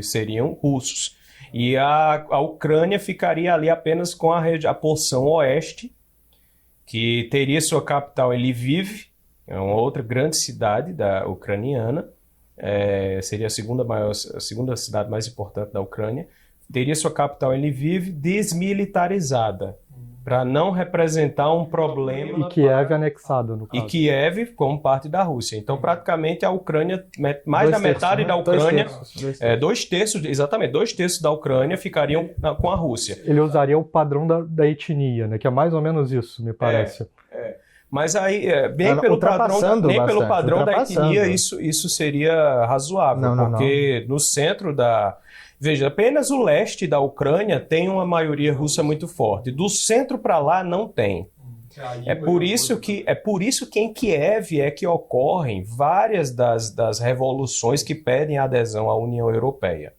seriam russos. E a Ucrânia ficaria ali apenas com a porção oeste, que teria sua capital em Lviv, é uma outra grande cidade ucraniana, seria a segunda cidade mais importante da Ucrânia, teria sua capital em Lviv desmilitarizada, para não representar um problema... E Kiev anexado, no caso. E Kiev como parte da Rússia. Então, praticamente, a Ucrânia, mais da metade da Ucrânia... Dois terços, exatamente, 2/3 da Ucrânia ficariam com a Rússia. Ele usaria o padrão da etnia, né? Que é mais ou menos isso, me parece. Mas aí, bem pelo padrão da etnia, isso seria razoável, porque no centro da... Veja, apenas o leste da Ucrânia tem uma maioria russa muito forte. Do centro para lá não tem. É por isso que em Kiev é que ocorrem várias das revoluções que pedem adesão à União Europeia.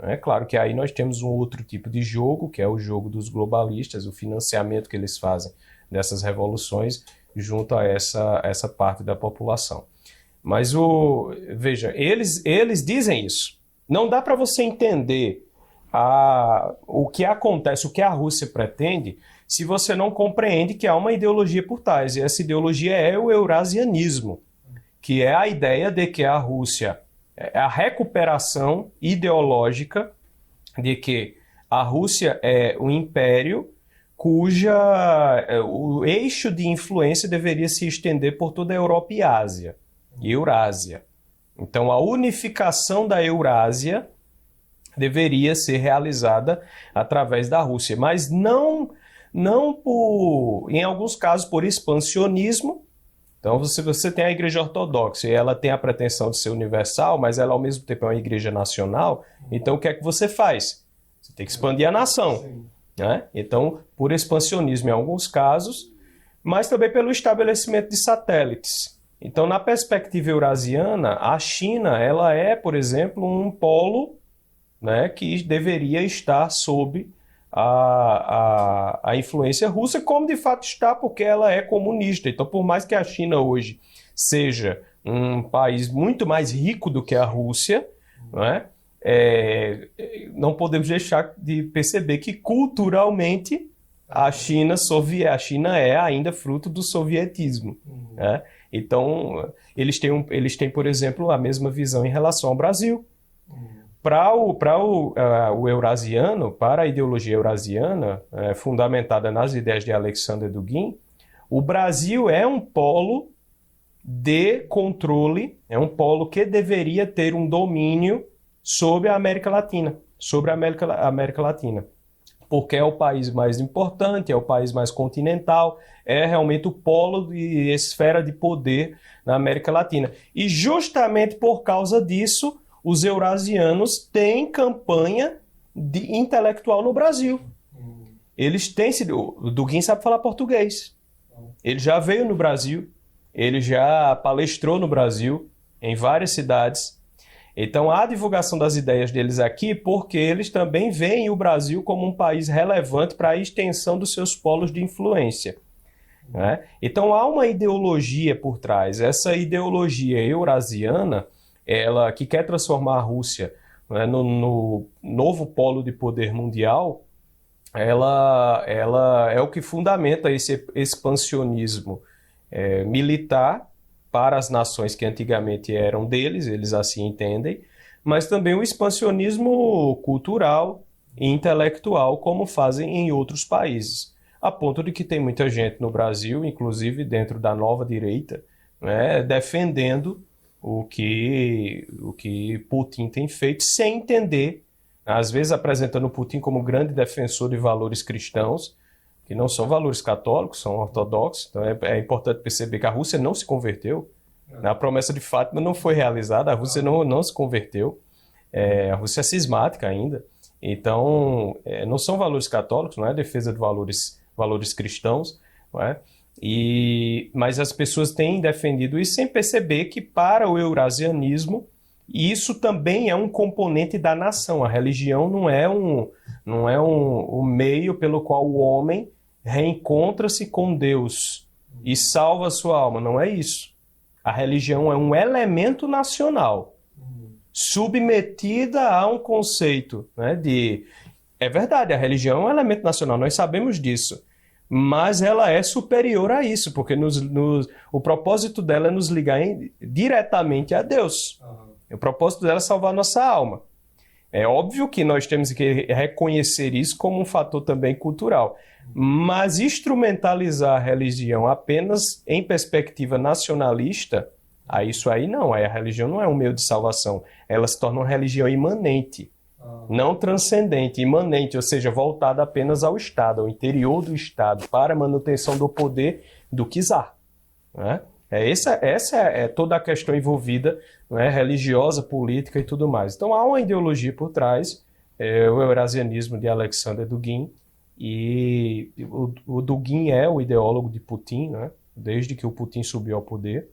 É claro que aí nós temos um outro tipo de jogo, que é o jogo dos globalistas, o financiamento que eles fazem dessas revoluções junto a essa parte da população. Mas veja, eles dizem isso. Não dá para você entender o que acontece, o que a Rússia pretende, se você não compreende que há uma ideologia por trás. E essa ideologia é o eurasianismo, que é a ideia de que a Rússia é a recuperação ideológica de que a Rússia é um império o eixo de influência deveria se estender por toda a Europa e Ásia, e Eurásia. Então, a unificação da Eurásia deveria ser realizada através da Rússia, mas não em alguns casos, por expansionismo. Então, você tem a Igreja Ortodoxa e ela tem a pretensão de ser universal, mas ela, ao mesmo tempo, é uma igreja nacional. Então, o que é que você faz? Você tem que expandir a nação. Né? Então, por expansionismo em alguns casos, mas também pelo estabelecimento de satélites. Então, na perspectiva eurasiana, a China ela é, por exemplo, um polo, né, que deveria estar sob a influência russa, como de fato está, porque ela é comunista. Então, por mais que a China hoje seja um país muito mais rico do que a Rússia, né, não podemos deixar de perceber que culturalmente a China é ainda fruto do sovietismo. Né? Então, eles têm, por exemplo, a mesma visão em relação ao Brasil. Para o eurasiano, para a ideologia eurasiana, fundamentada nas ideias de Alexander Dugin, o Brasil é um polo de controle, é um polo que deveria ter um domínio sobre a América Latina, porque é o país mais importante, é o país mais continental, é realmente o polo de esfera de poder na América Latina. E justamente por causa disso, os eurasianos têm campanha intelectual no Brasil. Eles têm o Dugin sabe falar português. Ele já veio no Brasil, ele já palestrou no Brasil, em várias cidades. Então, há a divulgação das ideias deles aqui porque eles também veem o Brasil como um país relevante para a extensão dos seus polos de influência. Né? Então, há uma ideologia por trás. Essa ideologia eurasiana, ela que quer transformar a Rússia, né, no novo polo de poder mundial, ela é o que fundamenta esse expansionismo militar para as nações que antigamente eram deles, eles assim entendem, mas também o expansionismo cultural e intelectual, como fazem em outros países. A ponto de que tem muita gente no Brasil, inclusive dentro da nova direita, né, defendendo o que Putin tem feito sem entender, às vezes apresentando Putin como grande defensor de valores cristãos, que não são valores católicos, são ortodoxos. Então é importante perceber que a Rússia não se converteu. A promessa de Fátima não foi realizada, a Rússia não se converteu. A Rússia é cismática ainda. Então, não são valores católicos, não é defesa de valores cristãos, não é? Mas as pessoas têm defendido isso sem perceber que para o eurasianismo isso também é um componente da nação. A religião não é um meio pelo qual o homem reencontra-se com Deus e salva a sua alma. Não é isso. A religião é um elemento nacional submetida a um conceito, né, É verdade, a religião é um elemento nacional, nós sabemos disso. Mas ela é superior a isso, porque o propósito dela é nos ligar diretamente a Deus. O propósito dela é salvar a nossa alma. É óbvio que nós temos que reconhecer isso como um fator também cultural. Mas instrumentalizar a religião apenas em perspectiva nacionalista, isso aí não. A religião não é um meio de salvação. Ela se torna uma religião imanente. Não transcendente, imanente, ou seja, voltada apenas ao Estado, ao interior do Estado, para a manutenção do poder do czar. Né? Essa é toda a questão envolvida, né, religiosa, política e tudo mais. Então há uma ideologia por trás, o eurasianismo de Alexander Dugin, e o Dugin é o ideólogo de Putin, né, desde que o Putin subiu ao poder.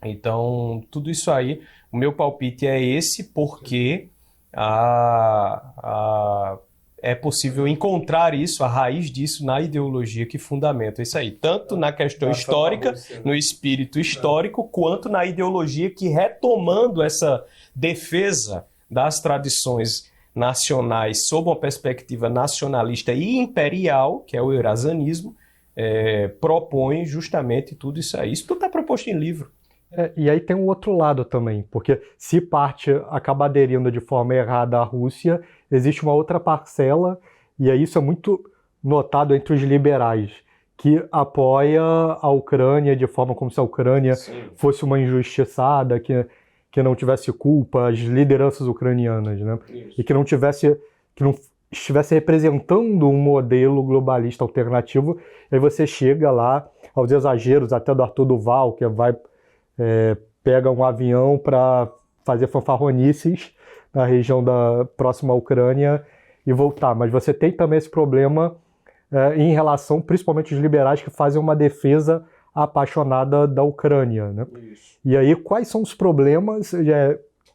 Então, tudo isso aí, o meu palpite é esse, porque é possível encontrar isso, a raiz disso, na ideologia que fundamenta isso aí. Tanto na questão histórica, no espírito histórico, quanto na ideologia que, retomando essa defesa das tradições nacionais sob uma perspectiva nacionalista e imperial, que é o eurasianismo, propõe justamente tudo isso aí. Isso tudo está proposto em livro. E aí tem um outro lado também, porque se parte acaba aderindo de forma errada à Rússia, existe uma outra parcela, e aí isso é muito notado entre os liberais, que apoia a Ucrânia de forma como se a Ucrânia fosse uma injustiçada, que não tivesse culpa, as lideranças ucranianas, né? E que não estivesse representando um modelo globalista alternativo. E aí você chega lá aos exageros até do Arthur Duval, que pega um avião para fazer fanfarronices na região próxima à Ucrânia e voltar. Mas você tem também esse problema em relação, principalmente os liberais, que fazem uma defesa apaixonada da Ucrânia, né? E aí, quais são os problemas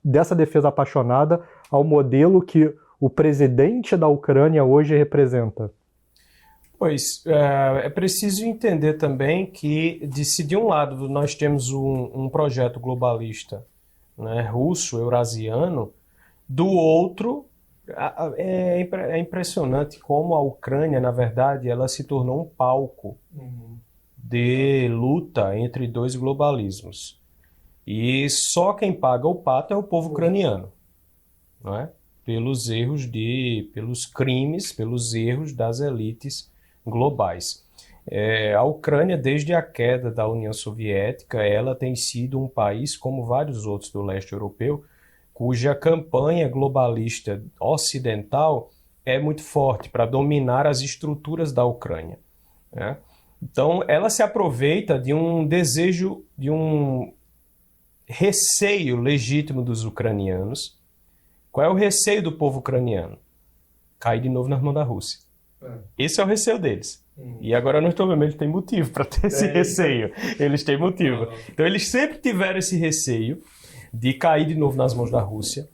dessa defesa apaixonada ao modelo que o presidente da Ucrânia hoje representa? Pois, é preciso entender também que, se de um lado nós temos um projeto globalista, né, russo, eurasiano, do outro, é impressionante como a Ucrânia, na verdade, ela se tornou um palco de luta entre dois globalismos. E só quem paga o pato é o povo ucraniano, não é? Pelos crimes, pelos erros das elites globais. A Ucrânia, desde a queda da União Soviética, ela tem sido um país, como vários outros do leste europeu, cuja campanha globalista ocidental é muito forte para dominar as estruturas da Ucrânia, né? Então, ela se aproveita de um desejo, de um receio legítimo dos ucranianos. Qual é o receio do povo ucraniano? Cair de novo nas mãos da Rússia. Esse é o receio deles. E agora, nós eles têm motivo para ter esse receio. Eles têm motivo. Então, eles sempre tiveram esse receio de cair de novo nas mãos da Rússia,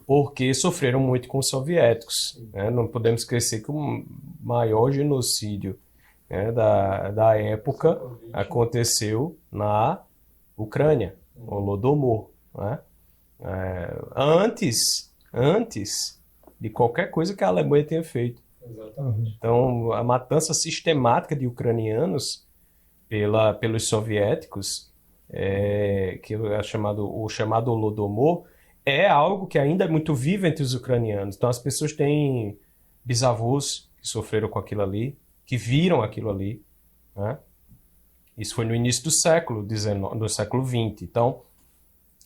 porque sofreram muito com os soviéticos, né? Não podemos esquecer que o maior genocídio, né, da época aconteceu na Ucrânia, o Holodomor, né? Antes de qualquer coisa que a Alemanha tenha feito. Exatamente. Então, a matança sistemática de ucranianos pelos soviéticos, que é o chamado Holodomor, é algo que ainda é muito vivo entre os ucranianos. Então, as pessoas têm bisavôs que sofreram com aquilo ali, que viram aquilo ali, né? Isso foi no início do século XIX, do século XX. Então,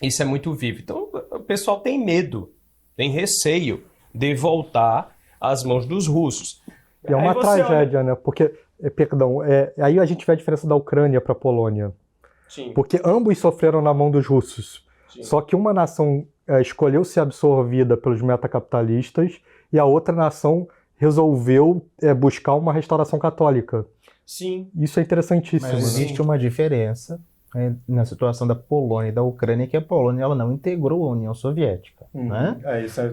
Isso é muito vivo. Então, o pessoal tem medo, tem receio de voltar às mãos dos russos. E é uma tragédia, né? Porque, perdão, aí a gente vê a diferença da Ucrânia para a Polônia. Sim. Porque ambos sofreram na mão dos russos. Sim. Só que uma nação escolheu ser absorvida pelos metacapitalistas e a outra nação resolveu buscar uma restauração católica. Sim. Isso é interessantíssimo. Mas existe uma diferença na situação da Polônia e da Ucrânia, que a Polônia ela não integrou a União Soviética. Né?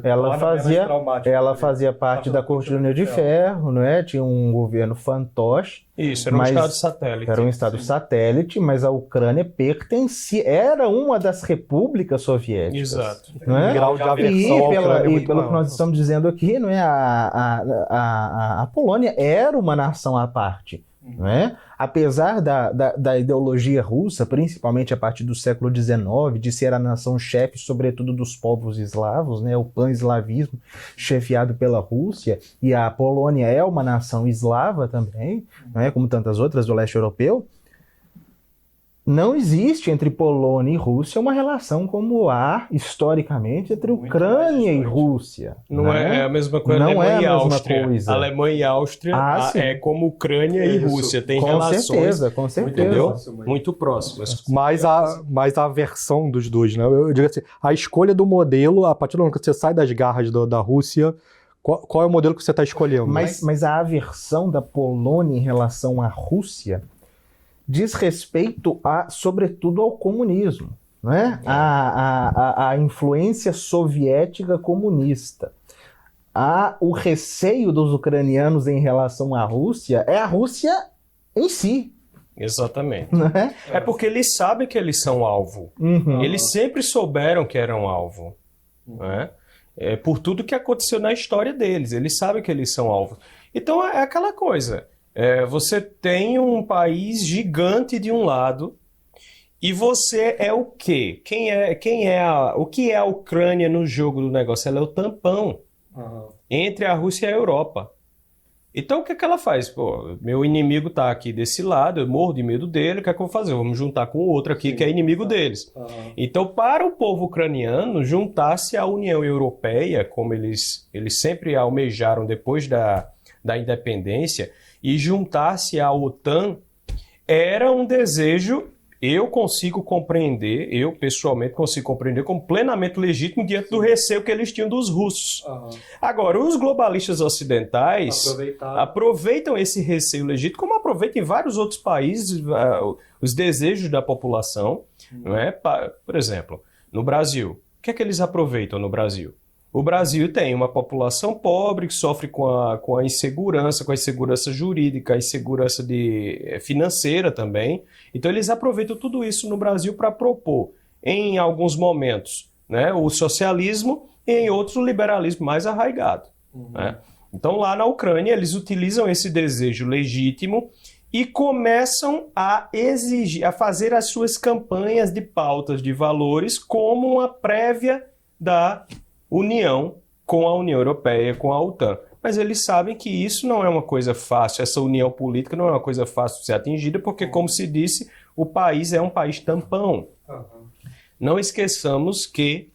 Ela fazia parte da Cortina de Ferro, não é? Tinha um governo fantoche. Isso, era um estado satélite. Era um estado satélite, mas a Ucrânia pertencia, era uma das repúblicas soviéticas. Exato. Não é? Grau de aversão E pelo que nós estamos dizendo aqui, não é? A Polônia era uma nação à parte. Não é? Apesar da ideologia russa, principalmente a partir do século XIX, de ser a nação-chefe, sobretudo dos povos eslavos, né? O pan-eslavismo chefiado pela Rússia, e a Polônia é uma nação eslava também, não é? Como tantas outras do leste europeu, não existe entre Polônia e Rússia uma relação como há, historicamente, entre Ucrânia e Rússia. Não é a mesma coisa. Não Alemanha é a e mesma Áustria. coisa. Alemanha e Áustria é como Ucrânia e Rússia. Tem relações. Com certeza. Entendeu? Muito próximas. Mas a aversão dos dois, né? Eu digo assim, a escolha do modelo, a partir do momento que você sai das garras da Rússia, qual é o modelo que você está escolhendo? Mas a aversão da Polônia em relação à Rússia diz respeito, sobretudo, ao comunismo, não é? A influência soviética comunista. O receio dos ucranianos em relação à Rússia é a Rússia em si. Exatamente. Não é? É porque eles sabem que eles são alvo. Uhum. Eles sempre souberam que eram alvo. Não é? Por tudo que aconteceu na história deles. Eles sabem que eles são alvo. Então é aquela coisa. Você tem um país gigante de um lado e você é o quê? O que é a Ucrânia no jogo do negócio? Ela é o tampão entre a Rússia e a Europa. Então o que é que ela faz? Pô, meu inimigo está aqui desse lado, eu morro de medo dele, o que é que eu vou fazer? Vamos juntar com o outro aqui que é inimigo deles. Então, para o povo ucraniano, juntar-se à União Europeia, como eles sempre almejaram depois da independência, e juntar-se à OTAN era um desejo, eu pessoalmente consigo compreender como plenamente legítimo diante do receio que eles tinham dos russos. Agora, os globalistas ocidentais aproveitam esse receio legítimo, como aproveitam em vários outros países os desejos da população. Não é? Por exemplo, no Brasil, o que é que eles aproveitam no Brasil? O Brasil tem uma população pobre que sofre com a insegurança jurídica, a insegurança financeira também. Então, eles aproveitam tudo isso no Brasil para propor, em alguns momentos, né, o socialismo e em outros o liberalismo mais arraigado. Né? Então, lá na Ucrânia, eles utilizam esse desejo legítimo e começam a fazer as suas campanhas de pautas de valores como uma prévia da união com a União Europeia, com a OTAN. Mas eles sabem que isso não é uma coisa fácil, essa união política não é uma coisa fácil de ser atingida, porque, como se disse, o país é um país tampão. Não esqueçamos que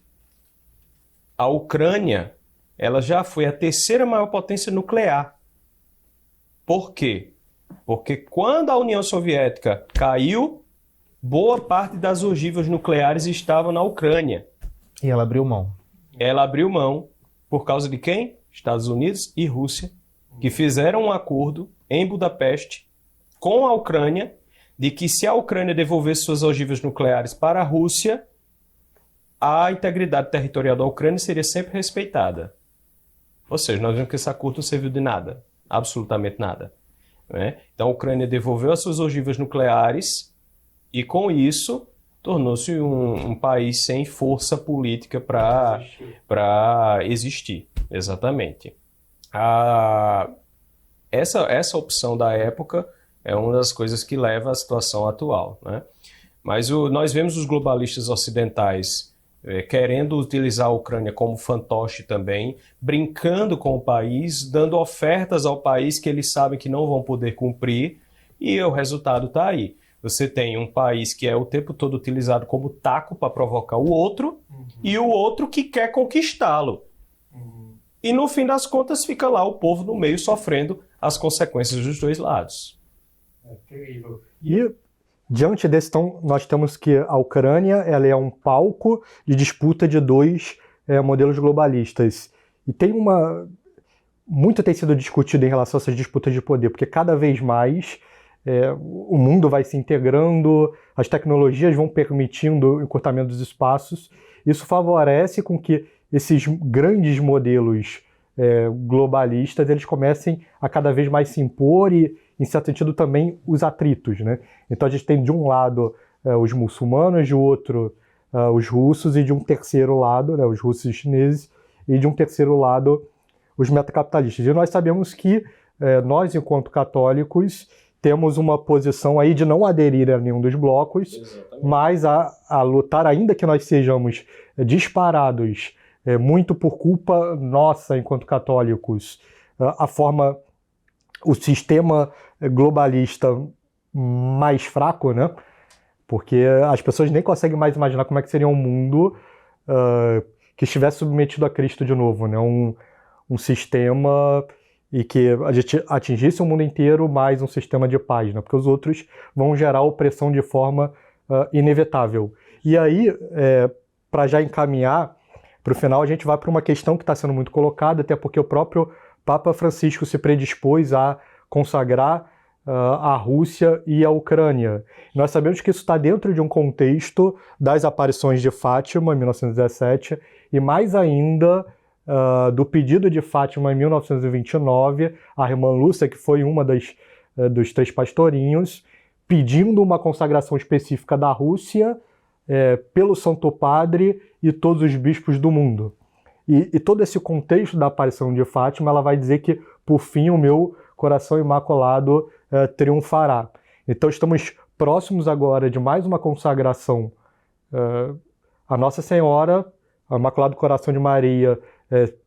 a Ucrânia ela já foi a terceira maior potência nuclear. Por quê? Porque quando a União Soviética caiu, boa parte das ogivas nucleares estavam na Ucrânia. E ela abriu mão. Ela abriu mão por causa de quem? Estados Unidos e Rússia, que fizeram um acordo em Budapeste com a Ucrânia de que se a Ucrânia devolvesse suas ogivas nucleares para a Rússia, a integridade territorial da Ucrânia seria sempre respeitada. Ou seja, nós vemos que esse acordo não serviu de nada, absolutamente nada. Né? Então a Ucrânia devolveu as suas ogivas nucleares e com isso tornou-se um país sem força política para existir. Exatamente. Essa opção da época é uma das coisas que leva à situação atual. Né? Mas nós vemos os globalistas ocidentais querendo utilizar a Ucrânia como fantoche também, brincando com o país, dando ofertas ao país que eles sabem que não vão poder cumprir, e o resultado está aí. Você tem um país que é o tempo todo utilizado como taco para provocar o outro, e o outro que quer conquistá-lo. E no fim das contas fica lá o povo no meio sofrendo as consequências dos dois lados. É terrível. E diante desse, então, nós temos que a Ucrânia ela é um palco de disputa de dois modelos globalistas. E muito tem sido discutido em relação a essas disputas de poder, porque cada vez mais o mundo vai se integrando, as tecnologias vão permitindo o encurtamento dos espaços. Isso favorece com que esses grandes modelos globalistas eles comecem a cada vez mais se impor e, em certo sentido, também os atritos, né? Então a gente tem de um lado os muçulmanos, de outro os russos e de um terceiro lado, né, os russos e chineses, e de um terceiro lado os metacapitalistas. E nós sabemos que nós, enquanto católicos, temos uma posição aí de não aderir a nenhum dos blocos, exatamente, mas a lutar, ainda que nós sejamos disparados, muito por culpa nossa, enquanto católicos, o sistema globalista mais fraco, né? Porque as pessoas nem conseguem mais imaginar como é que seria um mundo que estivesse submetido a Cristo de novo, né? Um sistema e que a gente atingisse o mundo inteiro mais um sistema de paz, né? Porque os outros vão gerar opressão de forma inevitável. E aí, para já encaminhar para o final, a gente vai para uma questão que está sendo muito colocada, até porque o próprio Papa Francisco se predispôs a consagrar a Rússia e a Ucrânia. Nós sabemos que isso está dentro de um contexto das aparições de Fátima, em 1917, e mais ainda do pedido de Fátima em 1929, a irmã Lúcia, que foi uma dos três pastorinhos, pedindo uma consagração específica da Rússia pelo Santo Padre e todos os bispos do mundo. E todo esse contexto da aparição de Fátima, ela vai dizer que, por fim, o meu coração imaculado triunfará. Então estamos próximos agora de mais uma consagração a Nossa Senhora, ao Imaculado Coração de Maria,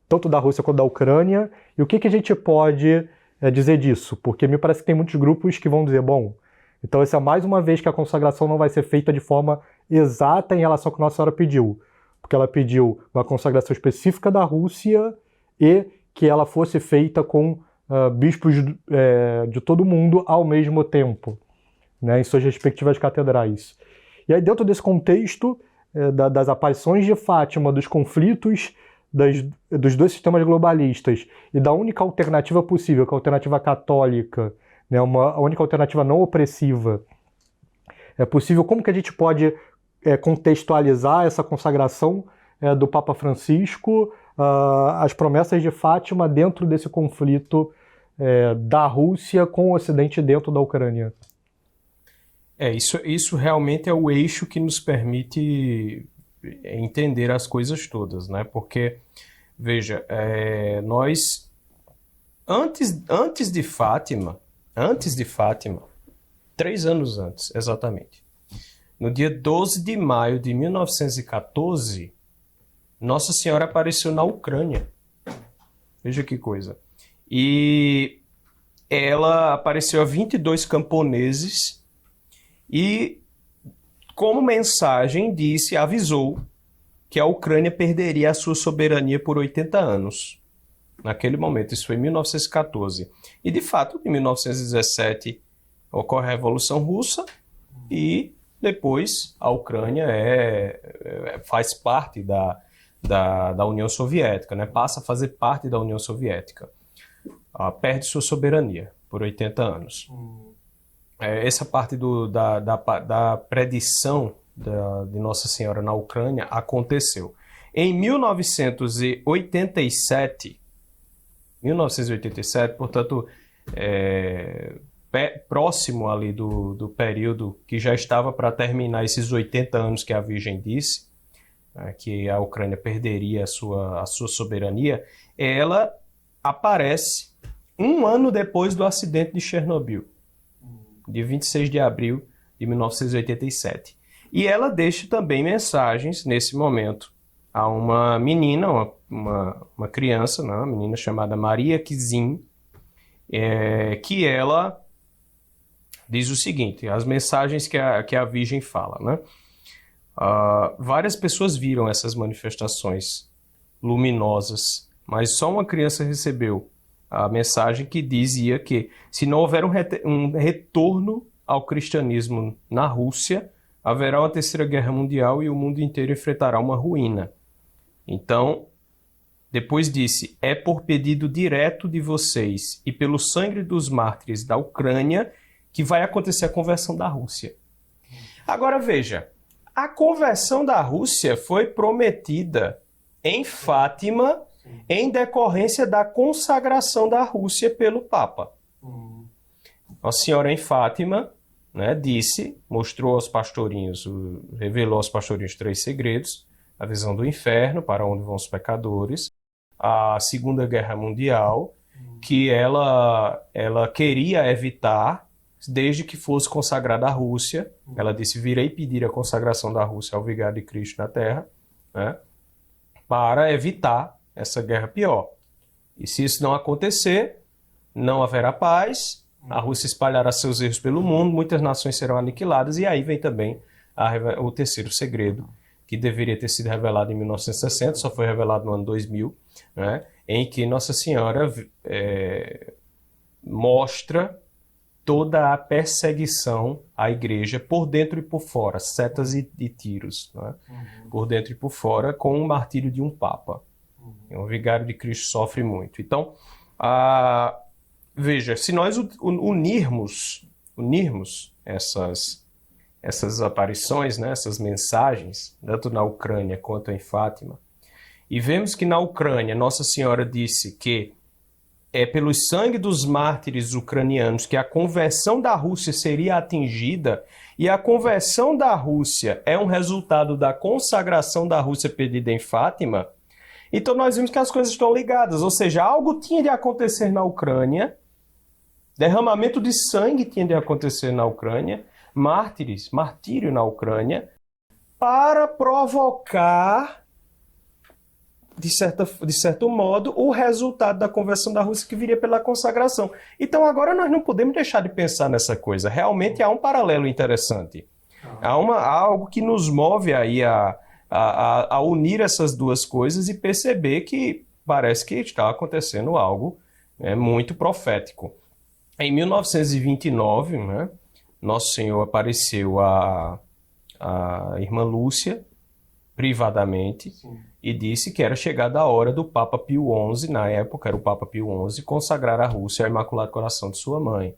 tanto da Rússia quanto da Ucrânia. E o que a gente pode dizer disso? Porque me parece que tem muitos grupos que vão dizer, bom, então essa é mais uma vez que a consagração não vai ser feita de forma exata em relação ao que Nossa Senhora pediu. Porque ela pediu uma consagração específica da Rússia e que ela fosse feita com bispos de todo mundo ao mesmo tempo, né, em suas respectivas catedrais. E aí, dentro desse contexto das aparições de Fátima, dos conflitos dos dois sistemas globalistas e da única alternativa possível, que é a alternativa católica, né, a única alternativa não opressiva, é possível, como que a gente pode contextualizar essa consagração do Papa Francisco, as promessas de Fátima dentro desse conflito da Rússia com o Ocidente dentro da Ucrânia? Isso realmente é o eixo que nos permite entender as coisas todas, né? Porque, veja, nós, antes de Fátima, 3 anos antes, exatamente, no dia 12 de maio de 1914, Nossa Senhora apareceu na Ucrânia. Veja que coisa. E ela apareceu a 22 camponeses e, como mensagem, avisou que a Ucrânia perderia a sua soberania por 80 anos. Naquele momento, isso foi em 1914. E, de fato, em 1917, ocorre a Revolução Russa e depois a Ucrânia faz parte da União Soviética, né? Passa a fazer parte da União Soviética. Perde sua soberania por 80 anos. Essa parte da predição de Nossa Senhora na Ucrânia aconteceu. Em 1987, portanto, próximo ali do período que já estava para terminar esses 80 anos que a Virgem disse, que a Ucrânia perderia a sua soberania, ela aparece um ano depois do acidente de Chernobyl, de 26 de abril de 1987. E ela deixa também mensagens, nesse momento, a uma menina, uma criança, né, uma menina chamada Maria Kizin, que ela diz o seguinte, as mensagens que a Virgem fala, né? Várias pessoas viram essas manifestações luminosas, mas só uma criança recebeu a mensagem que dizia que se não houver um retorno ao cristianismo na Rússia, haverá uma terceira guerra mundial e o mundo inteiro enfrentará uma ruína. Então, depois disse, é por pedido direto de vocês e pelo sangue dos mártires da Ucrânia que vai acontecer a conversão da Rússia. Agora veja, a conversão da Rússia foi prometida em Fátima em decorrência da consagração da Rússia pelo Papa. Nossa Senhora em Fátima, né, disse, mostrou aos pastorinhos, revelou aos pastorinhos 3 segredos, a visão do inferno, para onde vão os pecadores, a Segunda Guerra Mundial, que ela queria evitar desde que fosse consagrada a Rússia. Ela disse, virei pedir a consagração da Rússia ao vigário de Cristo na Terra, né, para evitar essa guerra pior. E se isso não acontecer, não haverá paz, a Rússia espalhará seus erros pelo mundo, muitas nações serão aniquiladas, e aí vem também o terceiro segredo, que deveria ter sido revelado em 1960, só foi revelado no ano 2000, né, em que Nossa Senhora mostra toda a perseguição à igreja por dentro e por fora, setas e tiros, né, por dentro e por fora, com o martírio de um papa. O vigário de Cristo sofre muito. Então, veja, se nós unirmos essas aparições, né, essas mensagens, tanto na Ucrânia quanto em Fátima, e vemos que na Ucrânia Nossa Senhora disse que é pelo sangue dos mártires ucranianos que a conversão da Rússia seria atingida, e a conversão da Rússia é um resultado da consagração da Rússia pedida em Fátima, então nós vimos que as coisas estão ligadas, ou seja, algo tinha de acontecer na Ucrânia, derramamento de sangue tinha de acontecer na Ucrânia, martírio na Ucrânia, para provocar, de certo modo, o resultado da conversão da Rússia que viria pela consagração. Então agora nós não podemos deixar de pensar nessa coisa. Realmente há um paralelo interessante. Há algo que nos move aí a unir essas duas coisas e perceber que parece que está acontecendo algo, né, muito profético. Em 1929, né, Nosso Senhor apareceu a irmã Lúcia, privadamente, e disse que era chegada a hora do Papa Pio XI, na época era o Papa Pio XI, consagrar a Rússia ao Imaculado Coração de sua mãe.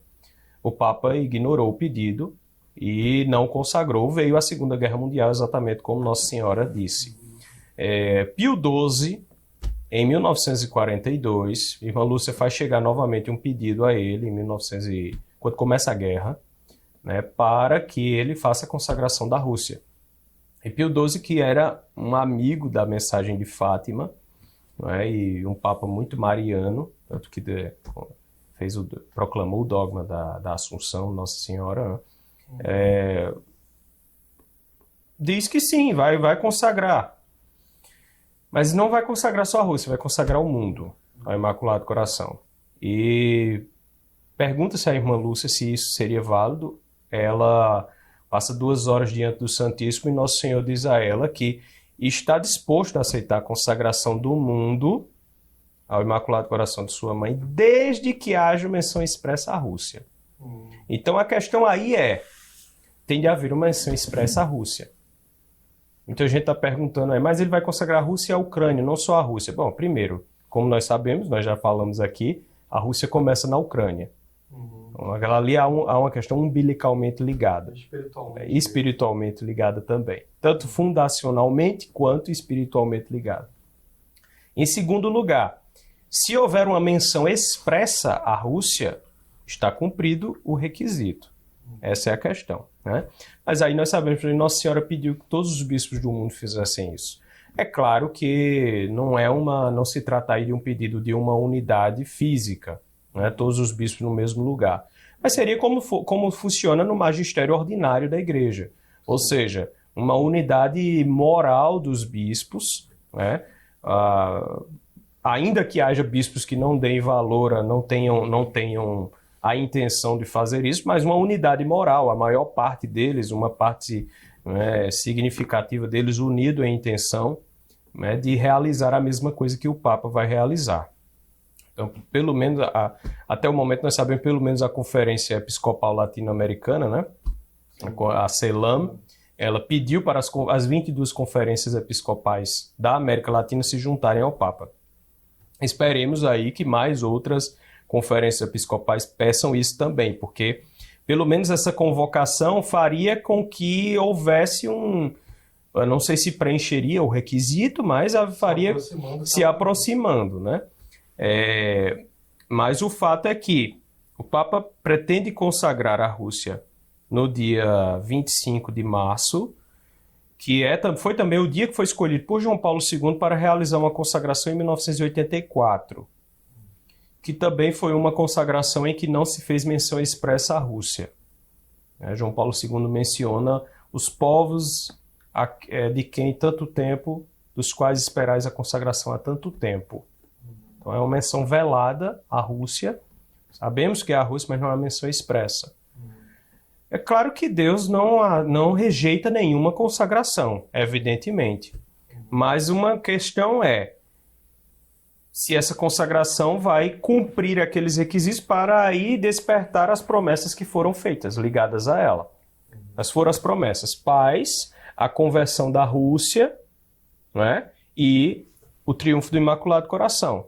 O Papa ignorou o pedido e não consagrou, veio a Segunda Guerra Mundial, exatamente como Nossa Senhora disse. Pio XII, em 1942, irmã Lúcia faz chegar novamente um pedido a ele, quando começa a guerra, né, para que ele faça a consagração da Rússia. E Pio XII, que era um amigo da mensagem de Fátima, né, e um papa muito mariano, tanto que proclamou o dogma da Assunção, Nossa Senhora, diz que sim, vai consagrar. Mas não vai consagrar só a Rússia, vai consagrar o mundo ao Imaculado Coração. E pergunta-se à irmã Lúcia se isso seria válido. Ela passa 2 horas diante do Santíssimo e Nosso Senhor diz a ela que está disposto a aceitar a consagração do mundo ao Imaculado Coração de sua mãe, desde que haja menção expressa à Rússia. Então a questão aí tem de haver uma menção expressa à Rússia. Muita gente está perguntando aí, mas ele vai consagrar a Rússia e a Ucrânia, não só a Rússia. Bom, primeiro, como nós sabemos, nós já falamos aqui, a Rússia começa na Ucrânia. Então, ali há uma questão umbilicalmente ligada. Espiritualmente ligada também. Tanto fundacionalmente quanto espiritualmente ligada. Em segundo lugar, se houver uma menção expressa à Rússia, está cumprido o requisito. Essa é a questão, né? Mas aí nós sabemos que Nossa Senhora pediu que todos os bispos do mundo fizessem isso. É claro que não se trata aí de um pedido de uma unidade física, né? Todos os bispos no mesmo lugar. Mas seria como funciona no magistério ordinário da igreja. Ou seja, uma unidade moral dos bispos, né? Ainda que haja bispos que não deem valor, não tenham a intenção de fazer isso, mas uma unidade moral, a maior parte deles, uma parte significativa deles unido em intenção, né, de realizar a mesma coisa que o Papa vai realizar. Então, pelo menos, até o momento nós sabemos pelo menos a Conferência Episcopal Latino-Americana, né, a CELAM, ela pediu para as 22 conferências episcopais da América Latina se juntarem ao Papa. Esperemos aí que mais outras conferências episcopais peçam isso também, porque pelo menos essa convocação faria com que houvesse eu não sei se preencheria o requisito, mas faria se aproximando, né? Mas o fato é que o Papa pretende consagrar a Rússia no dia 25 de março, que foi também o dia que foi escolhido por João Paulo II para realizar uma consagração em 1984, que também foi uma consagração em que não se fez menção expressa à Rússia. João Paulo II menciona os povos de quem tanto tempo, dos quais esperais a consagração há tanto tempo. Então é uma menção velada à Rússia. Sabemos que é a Rússia, mas não é uma menção expressa. É claro que Deus não rejeita nenhuma consagração, evidentemente. Mas uma questão é se essa consagração vai cumprir aqueles requisitos para aí despertar as promessas que foram feitas, ligadas a ela. Mas foram as promessas: paz, a conversão da Rússia, né, e o triunfo do Imaculado Coração.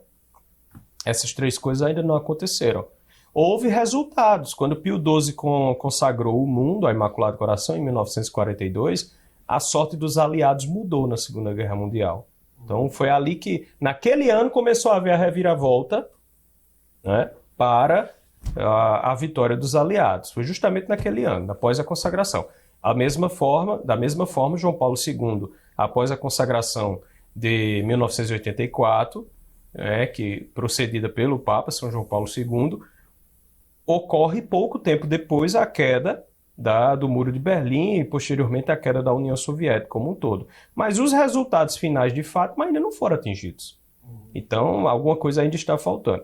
Essas três coisas ainda não aconteceram. Houve resultados. Quando Pio XII consagrou o mundo ao Imaculado Coração, em 1942, a sorte dos aliados mudou na Segunda Guerra Mundial. Então foi ali que, naquele ano, começou a haver a reviravolta, né, para a vitória dos aliados. Foi justamente naquele ano, após a consagração. Da mesma forma, João Paulo II, após a consagração de 1984, que procedida pelo Papa São João Paulo II, ocorre pouco tempo depois a queda do Muro de Berlim e, posteriormente, a queda da União Soviética como um todo. Mas os resultados finais de Fátima ainda não foram atingidos. Então, alguma coisa ainda está faltando.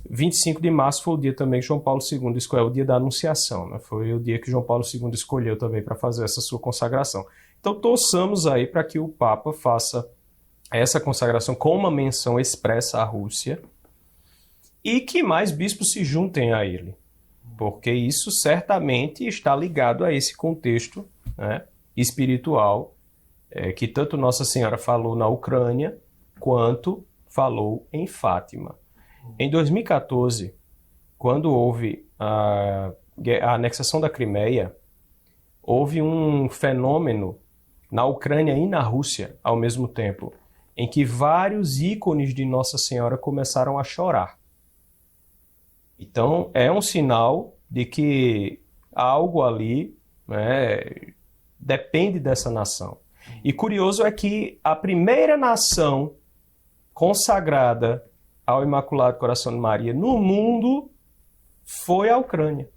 25 de março foi o dia também que João Paulo II escolheu, o dia da Anunciação, né? Foi o dia que João Paulo II escolheu também para fazer essa sua consagração. Então, torçamos aí para que o Papa faça essa consagração com uma menção expressa à Rússia, e que mais bispos se juntem a ele, porque isso certamente está ligado a esse contexto, né, espiritual, que tanto Nossa Senhora falou na Ucrânia, quanto falou em Fátima. Em 2014, quando houve a anexação da Crimeia, houve um fenômeno na Ucrânia e na Rússia, ao mesmo tempo, em que vários ícones de Nossa Senhora começaram a chorar. Então, é um sinal de que algo ali, né, depende dessa nação. E curioso é que a primeira nação consagrada ao Imaculado Coração de Maria no mundo foi a Ucrânia,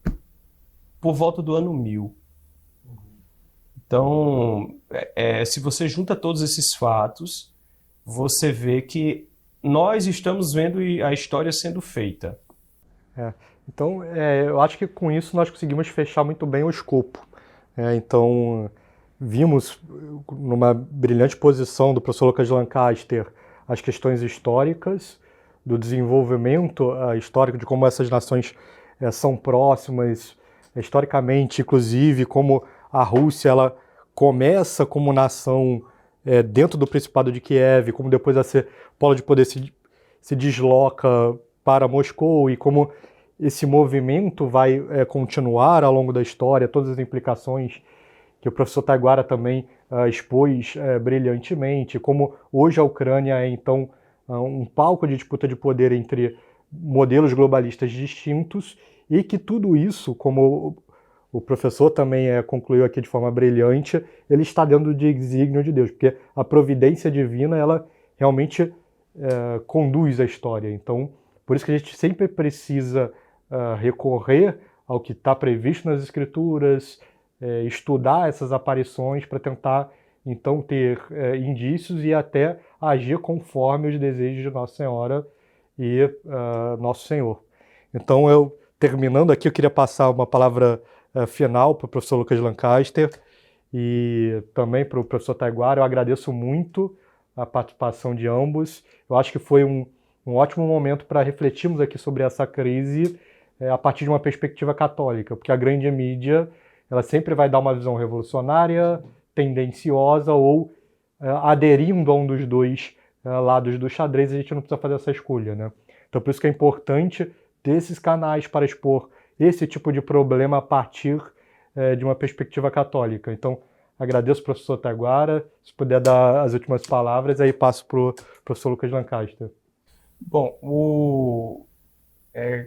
por volta do ano 1000. Então, se você junta todos esses fatos, você vê que nós estamos vendo a história sendo feita. Então, eu acho que com isso nós conseguimos fechar muito bem o escopo. Então, vimos numa brilhante posição do professor Lucas de Lancaster as questões históricas, do desenvolvimento histórico, de como essas nações são próximas, historicamente, inclusive, como a Rússia ela começa como nação dentro do Principado de Kiev, como depois esse polo de poder se desloca para Moscou, e como esse movimento vai continuar ao longo da história, todas as implicações que o professor Taiguara também expôs brilhantemente, como hoje a Ucrânia é, então, um palco de disputa de poder entre modelos globalistas distintos, e que tudo isso, como o professor também concluiu aqui de forma brilhante, ele está dentro do desígnio de Deus, porque a providência divina, ela realmente conduz a história. Então, por isso que a gente sempre precisa recorrer ao que está previsto nas Escrituras, estudar essas aparições para tentar, então, ter indícios e até agir conforme os desejos de Nossa Senhora e Nosso Senhor. Então, eu terminando aqui, eu queria passar uma palavra final para o professor Lucas Lancaster e também para o professor Taiguara. Eu agradeço muito a participação de ambos. Eu acho que foi um ótimo momento para refletirmos aqui sobre essa crise a partir de uma perspectiva católica, porque a grande mídia ela sempre vai dar uma visão revolucionária, tendenciosa ou aderindo a um dos dois lados do xadrez, a gente não precisa fazer essa escolha, né? Então por isso que é importante ter esses canais para expor esse tipo de problema a partir de uma perspectiva católica. Então agradeço ao professor Taiguara, se puder dar as últimas palavras, aí passo para o professor Lucas Lancaster. Bom,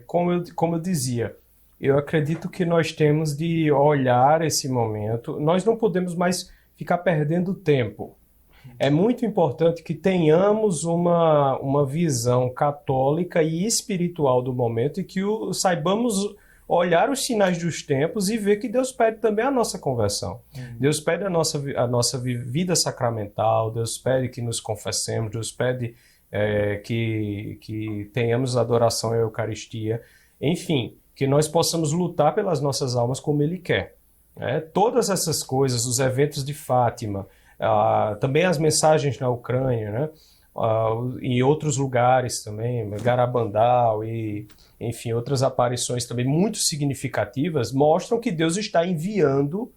como eu dizia, eu acredito que nós temos de olhar esse momento, nós não podemos mais ficar perdendo tempo. É muito importante que tenhamos uma visão católica e espiritual do momento e que saibamos olhar os sinais dos tempos e ver que Deus pede também a nossa conversão. Deus pede a nossa vida sacramental, Deus pede que nos confessemos, Deus pede que tenhamos adoração à Eucaristia, enfim, que nós possamos lutar pelas nossas almas como Ele quer. Todas essas coisas, os eventos de Fátima, também as mensagens na Ucrânia, né? Em outros lugares também, Garabandal e, enfim, outras aparições também muito significativas, mostram que Deus está enviando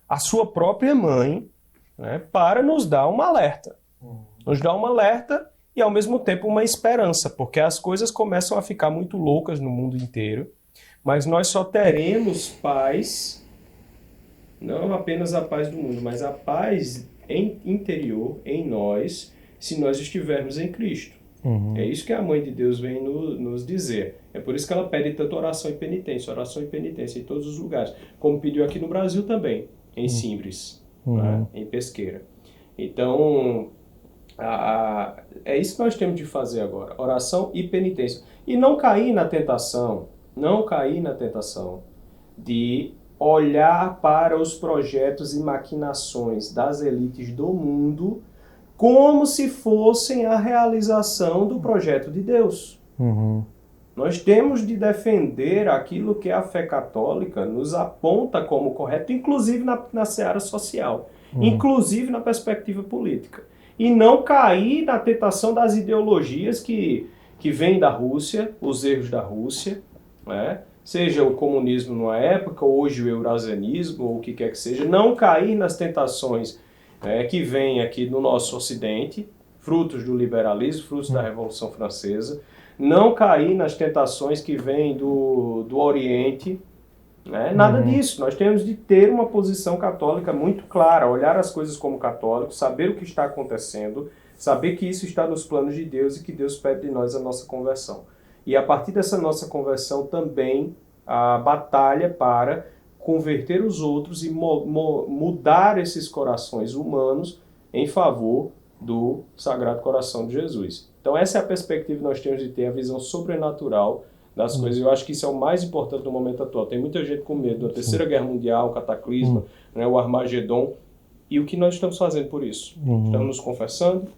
a sua própria mãe, né, para nos dar um alerta. Nos dar um alerta e, ao mesmo tempo, uma esperança, porque as coisas começam a ficar muito loucas no mundo inteiro, mas nós só teremos paz, não apenas a paz do mundo, mas a paz interior em nós, se nós estivermos em Cristo. É isso que a Mãe de Deus vem nos dizer. É por isso que ela pede tanto oração e penitência em todos os lugares, como pediu aqui no Brasil também, em Simbres, né, em Pesqueira. Então, é isso que nós temos de fazer agora, oração e penitência. E não cair na tentação de olhar para os projetos e maquinações das elites do mundo como se fossem a realização do projeto de Deus. Nós temos de defender aquilo que a fé católica nos aponta como correto, inclusive na seara social, inclusive na perspectiva política. E não cair na tentação das ideologias que vêm da Rússia, os erros da Rússia, né? Seja o comunismo numa época, hoje o eurasianismo, ou o que quer que seja, não cair nas tentações que vêm aqui no nosso Ocidente, frutos do liberalismo, frutos da Revolução Francesa, não cair nas tentações que vêm do Oriente, né? Nada disso. Nós temos de ter uma posição católica muito clara, olhar as coisas como católicos, saber o que está acontecendo, saber que isso está nos planos de Deus e que Deus pede de nós a nossa conversão. E a partir dessa nossa conversão também a batalha para converter os outros e mudar esses corações humanos em favor do Sagrado Coração de Jesus. Então essa é a perspectiva que nós temos de ter a visão sobrenatural das coisas. Eu acho que isso é o mais importante no momento atual. Tem muita gente com medo da Terceira Guerra Mundial, o cataclisma, né, o Armagedon. E o que nós estamos fazendo por isso? Estamos nos confessando,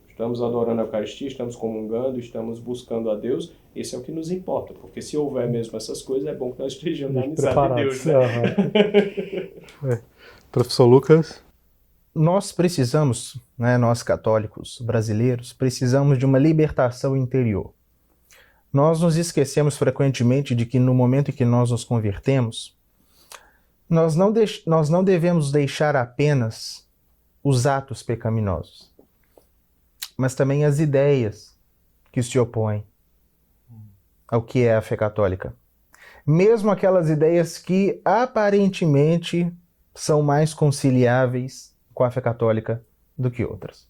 estamos adorando a Eucaristia, estamos comungando, estamos buscando a Deus. Esse é o que nos importa, porque se houver mesmo essas coisas, é bom que nós estejamos na amizade de Deus. Né? Professor Lucas? Nós precisamos, né, nós católicos brasileiros, precisamos de uma libertação interior. Nós nos esquecemos frequentemente de que no momento em que nós nos convertemos, nós não devemos deixar apenas os atos pecaminosos, mas também as ideias que se opõem ao que é a fé católica. Mesmo aquelas ideias que aparentemente são mais conciliáveis com a fé católica do que outras.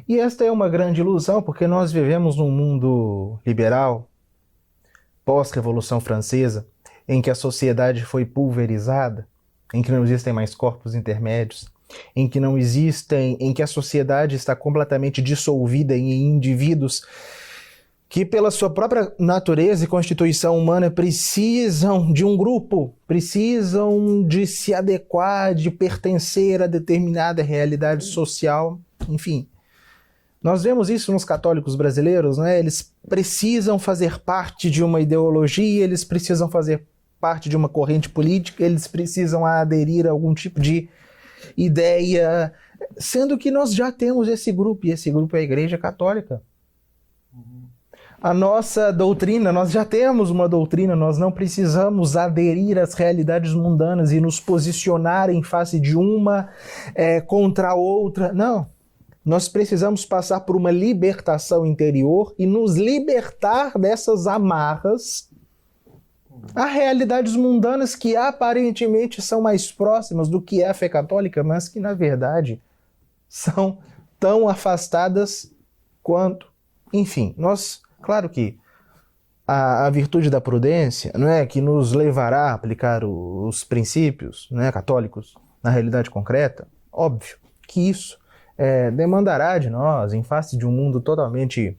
E esta é uma grande ilusão, porque nós vivemos num mundo liberal, pós-Revolução Francesa, em que a sociedade foi pulverizada, em que não existem mais corpos intermédios, em que a sociedade está completamente dissolvida em indivíduos que, pela sua própria natureza e constituição humana, precisam de um grupo, precisam de se adequar, de pertencer a determinada realidade social, enfim. Nós vemos isso nos católicos brasileiros, né? Eles precisam fazer parte de uma ideologia, eles precisam fazer parte de uma corrente política, eles precisam aderir a algum tipo de ideia, sendo que nós já temos esse grupo, e esse grupo é a Igreja Católica. A nossa doutrina, nós já temos uma doutrina, nós não precisamos aderir às realidades mundanas e nos posicionar em face de uma contra a outra, não. Nós precisamos passar por uma libertação interior e nos libertar dessas amarras a realidades mundanas que aparentemente são mais próximas do que é a fé católica, mas que na verdade são tão afastadas quanto. Enfim, claro que a virtude da prudência, não é, que nos levará a aplicar os princípios, não é, católicos na realidade concreta, óbvio que isso demandará de nós, em face de um mundo totalmente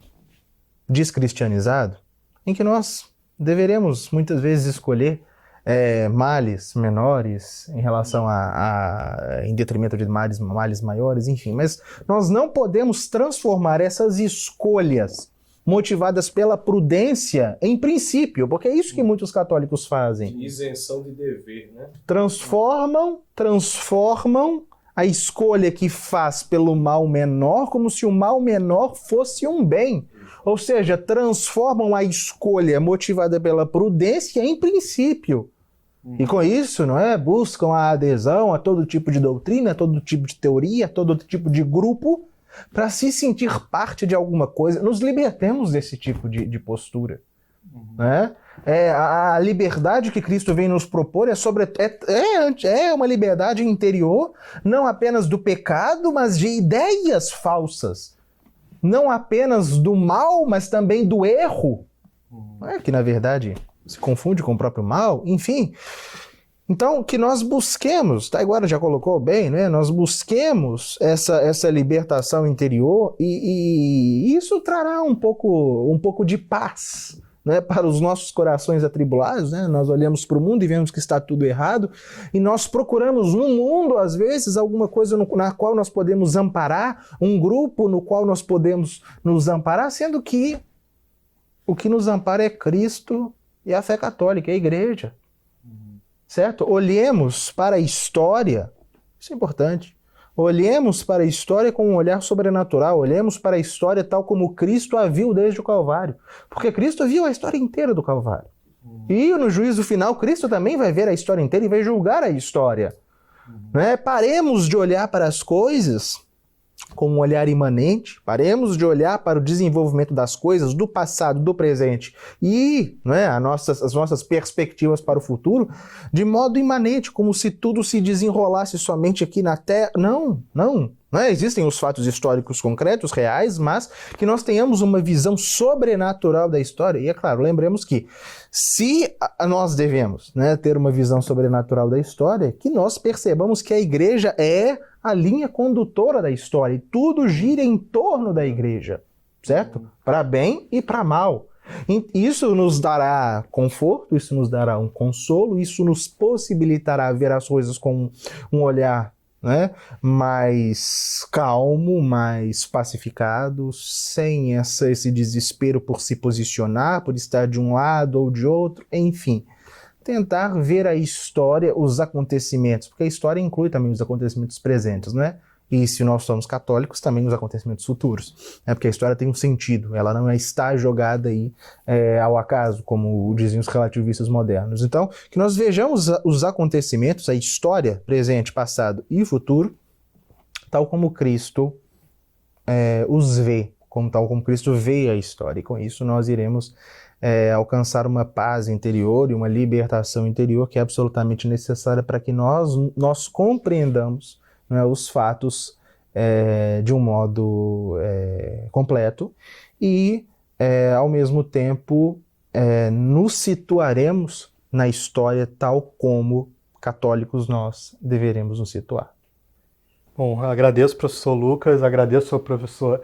descristianizado, em que nós deveremos muitas vezes escolher males menores em relação em detrimento de males maiores, enfim. Mas nós não podemos transformar essas escolhas motivadas pela prudência em princípio, porque é isso que muitos católicos fazem. De isenção de dever, né? Transformam a escolha que faz pelo mal menor como se o mal menor fosse um bem. Ou seja, transformam a escolha motivada pela prudência em princípio. E com isso, não é, buscam a adesão a todo tipo de doutrina, a todo tipo de teoria, a todo tipo de grupo, para se sentir parte de alguma coisa. Nos libertemos desse tipo de postura. Né? A liberdade que Cristo vem nos propor é uma liberdade interior, não apenas do pecado, mas de ideias falsas. Não apenas do mal, mas também do erro, que na verdade se confunde com o próprio mal, enfim. Então, que nós busquemos, Taiguara já colocou bem, né? Nós busquemos essa libertação interior e isso trará um pouco de paz, né, para os nossos corações atribulados, né? Nós olhamos para o mundo e vemos que está tudo errado e nós procuramos no mundo, às vezes, alguma coisa na qual nós podemos amparar, um grupo no qual nós podemos nos amparar, sendo que o que nos ampara é Cristo e a fé católica, a igreja. Certo? Olhemos para a história, isso é importante. Olhemos para a história com um olhar sobrenatural, olhemos para a história tal como Cristo a viu desde o Calvário. Porque Cristo viu a história inteira do Calvário. E no juízo final, Cristo também vai ver a história inteira e vai julgar a história. Né? Paremos de olhar para as coisas com um olhar imanente, paremos de olhar para o desenvolvimento das coisas, do passado, do presente e, né, as nossas perspectivas para o futuro, de modo imanente, como se tudo se desenrolasse somente aqui na Terra. Não. Existem os fatos históricos concretos, reais, mas que nós tenhamos uma visão sobrenatural da história. E é claro, lembremos que se nós devemos, né, ter uma visão sobrenatural da história, que nós percebamos que a igreja é a linha condutora da história e tudo gira em torno da igreja, certo? Para bem e para mal. Isso nos dará conforto, isso nos dará um consolo, isso nos possibilitará ver as coisas com um olhar, né, mais calmo, mais pacificado, sem esse desespero por se posicionar, por estar de um lado ou de outro, enfim. Tentar ver a história, os acontecimentos, porque a história inclui também os acontecimentos presentes, né? E se nós somos católicos, também os acontecimentos futuros, né? Porque a história tem um sentido, ela não está jogada aí ao acaso, como diziam os relativistas modernos. Então, que nós vejamos os acontecimentos, a história, presente, passado e futuro, tal como Cristo os vê, tal como Cristo vê a história. E com isso nós iremos alcançar uma paz interior e uma libertação interior que é absolutamente necessária para que nós compreendamos, né, os fatos de um modo completo e, ao mesmo tempo, nos situaremos na história tal como católicos nós deveremos nos situar. Bom, agradeço ao professor Lucas, agradeço ao professor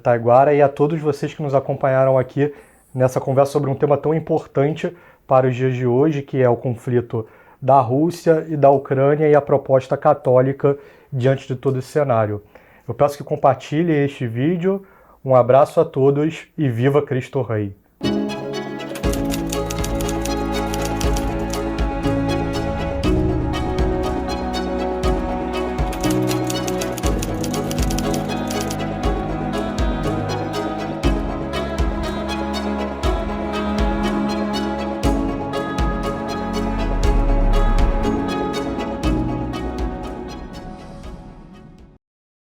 Taiguara e a todos vocês que nos acompanharam aqui nessa conversa sobre um tema tão importante para os dias de hoje, que é o conflito da Rússia e da Ucrânia e a proposta católica diante de todo esse cenário. Eu peço que compartilhem este vídeo. Um abraço a todos e viva Cristo Rei!